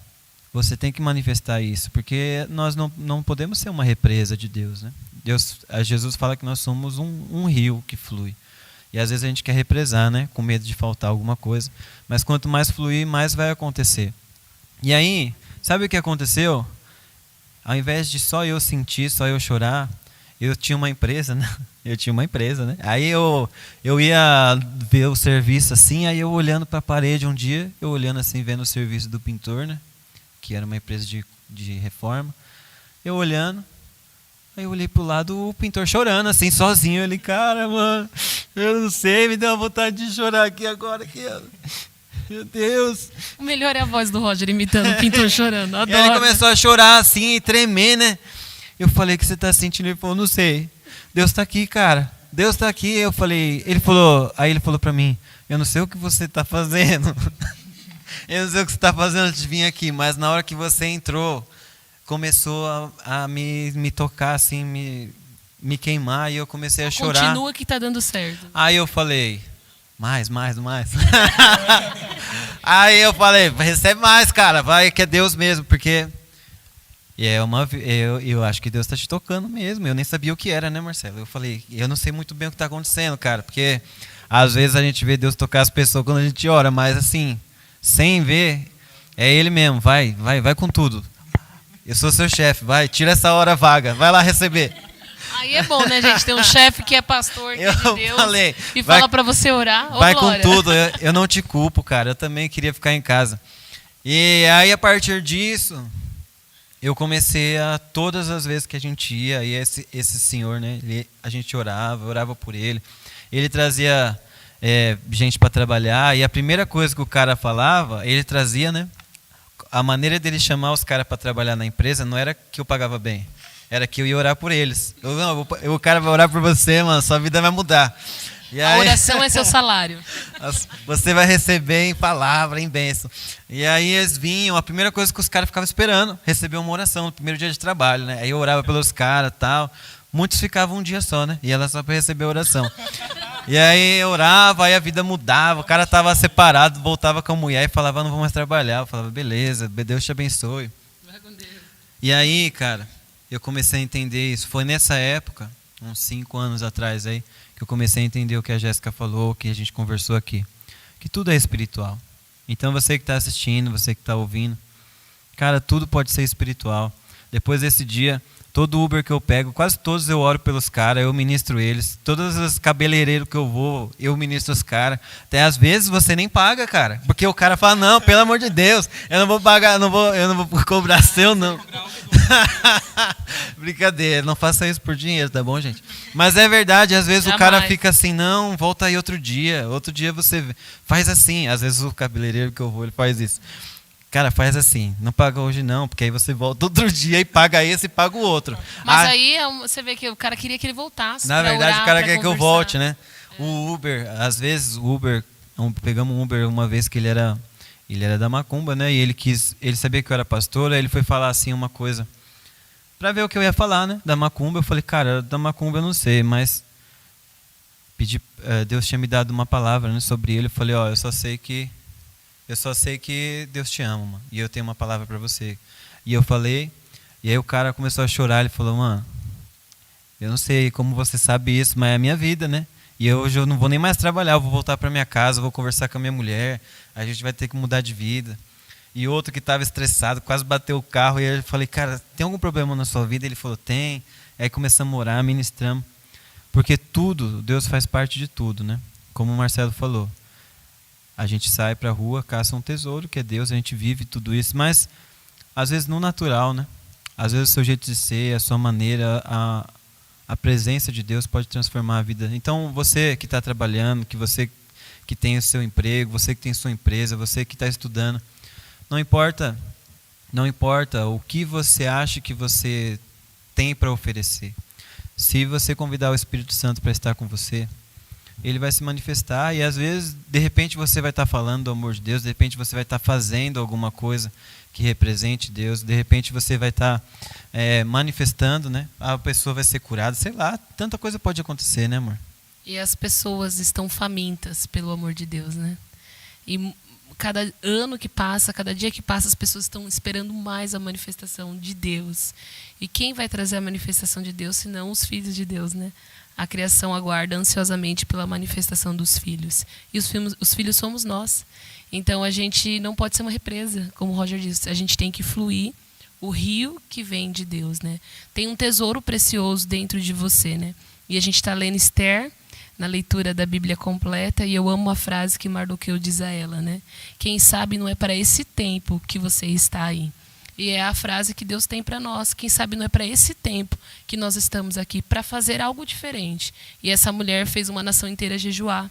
você tem que manifestar isso, porque nós não podemos ser uma represa de Deus, né? Jesus fala que nós somos um rio que flui. E às vezes a gente quer represar, né? Com medo de faltar alguma coisa. Mas quanto mais fluir, mais vai acontecer. E aí, sabe o que aconteceu? Ao invés de só eu sentir, só eu chorar, eu tinha uma empresa, né? Aí eu ia ver o serviço assim, aí eu olhando para a parede um dia, eu olhando assim, vendo o serviço do pintor, né? Que era uma empresa de reforma. Eu olhando, aí eu olhei pro lado, o pintor chorando, assim, sozinho. Ele, cara, mano, eu não sei, me deu uma vontade de chorar aqui agora. Meu Deus. O melhor é a voz do Roger imitando o pintor chorando. Adoro. E ele começou a chorar assim, e tremer, né? Eu falei, o que você tá sentindo? Ele falou, não sei. Deus tá aqui, cara. Deus tá aqui. Ele falou pra mim, eu não sei o que você tá fazendo. Eu não sei o que você está fazendo antes de vir aqui, mas na hora que você entrou, começou a me tocar, assim, me queimar, e eu comecei a chorar. Continua que está dando certo. Aí eu falei, mais. Aí eu falei, recebe mais, cara, vai que é Deus mesmo, porque eu acho que Deus está te tocando mesmo. Eu nem sabia o que era, né, Marcelo? Eu falei, eu não sei muito bem o que está acontecendo, cara, porque às vezes a gente vê Deus tocar as pessoas quando a gente ora, mas assim, sem ver, é Ele mesmo, vai com tudo. Eu sou seu chefe, vai, tira essa hora vaga, vai lá receber. Aí é bom, né, gente? Tem um chefe que é pastor, que é de Eu Deus, falei, e vai- fala pra você orar. Ô, Vai com Glória. tudo, eu não te culpo, cara. Eu também queria ficar em casa. E aí, a partir disso, eu comecei a, todas as vezes que a gente ia, e esse senhor, né, a gente orava por ele. Ele trazia gente para trabalhar, e a primeira coisa que o cara falava, ele trazia, né, a maneira dele chamar os caras para trabalhar na empresa não era que eu pagava bem, era que eu ia orar por eles. O cara vai orar por você, mano, sua vida vai mudar. E A oração é seu salário. Você vai receber em palavra, em bênção. E aí eles vinham, a primeira coisa que os caras ficavam esperando, receber uma oração no primeiro dia de trabalho, né? Aí eu orava pelos caras e tal. Muitos ficavam um dia só, né? E ela só para receber a oração. E aí eu orava, aí a vida mudava, o cara estava separado, voltava com a mulher e falava, não vou mais trabalhar. Eu falava, beleza, Deus te abençoe. E aí, cara, eu comecei a entender isso. Foi nessa época, uns 5 anos atrás aí, que eu comecei a entender o que a Jéssica falou, o que a gente conversou aqui. Que tudo é espiritual. Então você que está assistindo, você que está ouvindo, cara, tudo pode ser espiritual. Depois desse dia, todo Uber que eu pego, quase todos eu oro pelos caras, eu ministro eles. Todos os cabeleireiros que eu vou, eu ministro os caras. Até às vezes você nem paga, cara. Porque o cara fala, não, pelo amor de Deus, eu não vou pagar, eu não vou cobrar seu, não. Brincadeira, não faça isso por dinheiro, tá bom, gente? Mas é verdade, às vezes o cara Jamais. fica assim, não, volta aí outro dia você faz assim. Às vezes o cabeleireiro que eu vou, ele faz isso. Cara, faz assim, não paga hoje não, porque aí você volta outro dia e paga esse e paga o outro. Mas aí você vê que o cara queria que ele voltasse. Na pra verdade, orar, o cara pra quer que eu conversar. volte, né? O Uber, às vezes o Uber, pegamos um Uber uma vez que ele era da Macumba, né? E ele sabia que eu era pastor, aí ele foi falar assim uma coisa pra ver o que eu ia falar, né? Da Macumba. Eu falei, cara, da Macumba eu não sei, mas Deus tinha me dado uma palavra, né, sobre ele. Eu falei, ó, eu só sei que Deus te ama, mano, e eu tenho uma palavra pra você. E eu falei, e aí o cara começou a chorar, ele falou, mano, eu não sei como você sabe isso, mas é a minha vida, né? E hoje eu não vou nem mais trabalhar, eu vou voltar para minha casa, vou conversar com a minha mulher, a gente vai ter que mudar de vida. E outro que estava estressado, quase bateu o carro, e eu falei, cara, tem algum problema na sua vida? Ele falou, tem. Aí começamos a orar, ministramos. Porque tudo, Deus faz parte de tudo, né? Como o Marcelo falou. A gente sai para a rua, caça um tesouro, que é Deus, a gente vive tudo isso, mas às vezes no natural, né? Às vezes o seu jeito de ser, a sua maneira, a presença de Deus pode transformar a vida. Então, você que está trabalhando, você que tem o seu emprego, você que tem sua empresa, você que está estudando, não importa o que você acha que você tem para oferecer. Se você convidar o Espírito Santo para estar com você, ele vai se manifestar, e às vezes, de repente, você vai estar falando do amor de Deus, de repente você vai estar fazendo alguma coisa que represente Deus, de repente você vai estar manifestando, né? A pessoa vai ser curada, sei lá, tanta coisa pode acontecer, né, amor? E as pessoas estão famintas pelo amor de Deus, né? E cada ano que passa, cada dia que passa, as pessoas estão esperando mais a manifestação de Deus. E quem vai trazer a manifestação de Deus, senão os filhos de Deus, né? A criação aguarda ansiosamente pela manifestação dos filhos. E os filhos somos nós. Então a gente não pode ser uma represa, como o Roger disse. A gente tem que fluir o rio que vem de Deus, né? Tem um tesouro precioso dentro de você, né? E a gente está lendo Esther na leitura da Bíblia completa, e eu amo a frase que Mardoqueu diz a ela, né? Quem sabe não é para esse tempo que você está aí. E é a frase que Deus tem para nós. Quem sabe não é para esse tempo que nós estamos aqui, para fazer algo diferente. E essa mulher fez uma nação inteira jejuar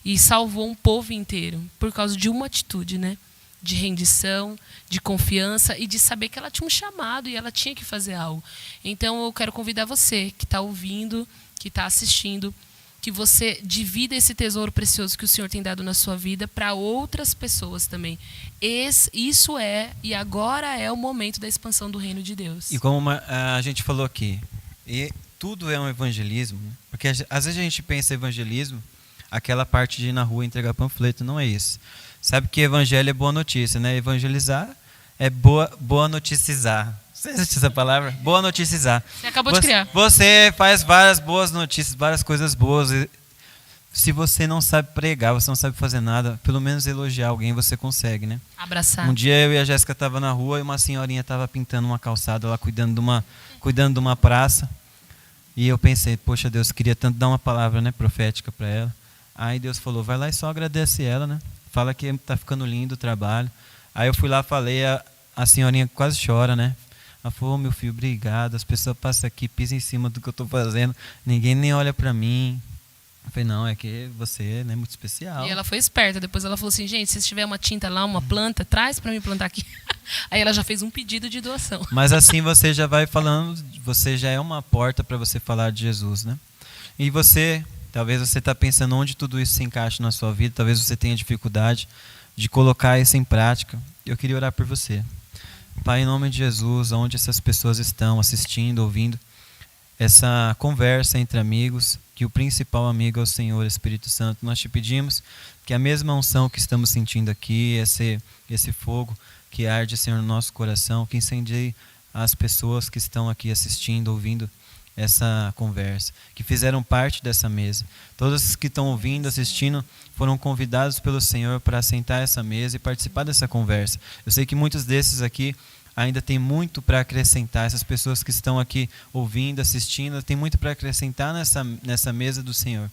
e salvou um povo inteiro por causa de uma atitude, né? De rendição, de confiança e de saber que ela tinha um chamado e ela tinha que fazer algo. Então eu quero convidar você que está ouvindo, que está assistindo, que você divida esse tesouro precioso que o Senhor tem dado na sua vida para outras pessoas também. Isso e agora é o momento da expansão do reino de Deus. E como a gente falou aqui, e tudo é um evangelismo, né? Porque às vezes a gente pensa evangelismo, aquela parte de ir na rua entregar panfleto, não é isso. Sabe que evangelho é boa notícia, né? Evangelizar é boa noticizar. Você existe essa palavra? Boa noticizar. Você acabou de criar. Você faz várias boas notícias, várias coisas boas. Se você não sabe pregar, você não sabe fazer nada, pelo menos elogiar alguém você consegue, né? Abraçar. Um dia eu e a Jéssica estavam na rua e uma senhorinha estava pintando uma calçada lá, cuidando de uma praça. E eu pensei, poxa, Deus, queria tanto dar uma palavra, né, profética para ela. Aí Deus falou, vai lá e só agradece ela, né? Fala que tá ficando lindo o trabalho. Aí eu fui lá, falei, a senhorinha quase chora, né? Ela falou, meu filho, obrigado. As pessoas passam aqui, pisam em cima do que eu estou fazendo. Ninguém nem olha para mim. Eu falei, não, é que você é muito especial. E ela foi esperta. Depois ela falou assim, gente, se tiver uma tinta lá, uma planta, traz para mim plantar aqui. Aí ela já fez um pedido de doação. Mas assim você já vai falando, você já é uma porta para você falar de Jesus, né? E você, talvez você está pensando onde tudo isso se encaixa na sua vida, talvez você tenha dificuldade de colocar isso em prática. Eu queria orar por você. Pai, em nome de Jesus, onde essas pessoas estão assistindo, ouvindo essa conversa entre amigos, que o principal amigo é o Senhor Espírito Santo, nós te pedimos que a mesma unção que estamos sentindo aqui, esse fogo que arde, Senhor, no nosso coração, que incendie as pessoas que estão aqui assistindo, ouvindo essa conversa, que fizeram parte dessa mesa. Todos que estão ouvindo, assistindo, foram convidados pelo Senhor para sentar essa mesa e participar dessa conversa. Eu sei que muitos desses aqui ainda tem muito para acrescentar. Essas pessoas que estão aqui ouvindo, assistindo, tem muito para acrescentar nessa mesa do Senhor.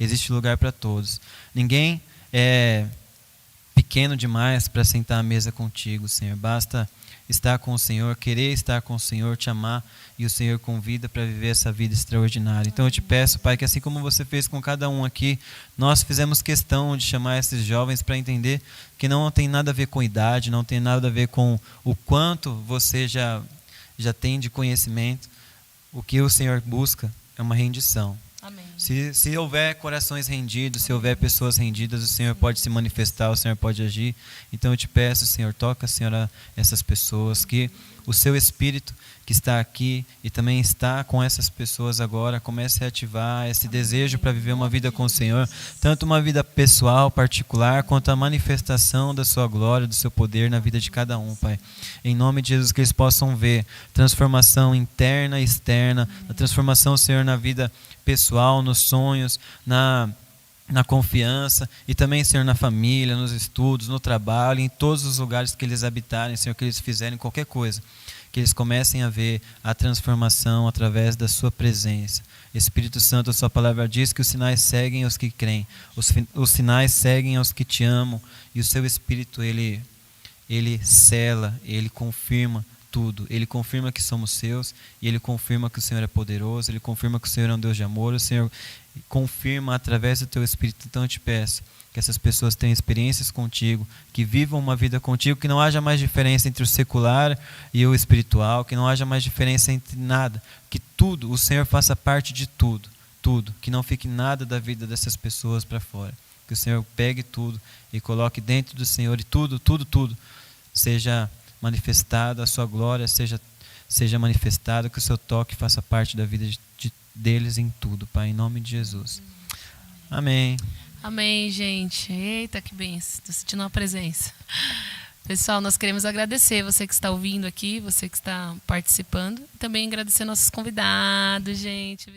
Existe lugar para todos. Ninguém é pequeno demais para sentar à mesa contigo, Senhor. Basta estar com o Senhor, querer estar com o Senhor, te amar, e o Senhor convida para viver essa vida extraordinária. Então eu te peço, Pai, que assim como você fez com cada um aqui, nós fizemos questão de chamar esses jovens para entender que não tem nada a ver com idade, não tem nada a ver com o quanto você já tem de conhecimento. O que o Senhor busca é uma rendição. Amém. Se houver corações rendidos, se houver pessoas rendidas, o Senhor pode se manifestar, o Senhor pode agir. Então eu te peço, Senhor, toca, Senhor, essas pessoas, que o seu Espírito que está aqui e também está com essas pessoas agora, comece a ativar esse desejo para viver uma vida com o Senhor, tanto uma vida pessoal, particular, quanto a manifestação da sua glória, do seu poder na vida de cada um, Pai. Em nome de Jesus, que eles possam ver transformação interna e externa, a transformação, Senhor, na vida pessoal, nos sonhos, na confiança e também, Senhor, na família, nos estudos, no trabalho, em todos os lugares que eles habitarem, Senhor, que eles fizerem qualquer coisa, que eles comecem a ver a transformação através da sua presença. Espírito Santo, a sua palavra diz que os sinais seguem os que creem, os sinais seguem aos que te amam, e o seu Espírito, ele sela, ele confirma tudo. Ele confirma que somos seus, e ele confirma que o Senhor é poderoso, ele confirma que o Senhor é um Deus de amor, o Senhor confirma através do teu Espírito. Então eu te peço que essas pessoas tenham experiências contigo, que vivam uma vida contigo, que não haja mais diferença entre o secular e o espiritual, que não haja mais diferença entre nada, que tudo, o Senhor faça parte de tudo, que não fique nada da vida dessas pessoas para fora, que o Senhor pegue tudo e coloque dentro do Senhor, e tudo seja manifestado, a sua glória seja manifestada, que o seu toque faça parte da vida deles em tudo, Pai, em nome de Jesus. Amém. Amém, gente. Eita, que bênção. Estou sentindo uma presença. Pessoal, nós queremos agradecer você que está ouvindo aqui, você que está participando, e também agradecer nossos convidados, gente.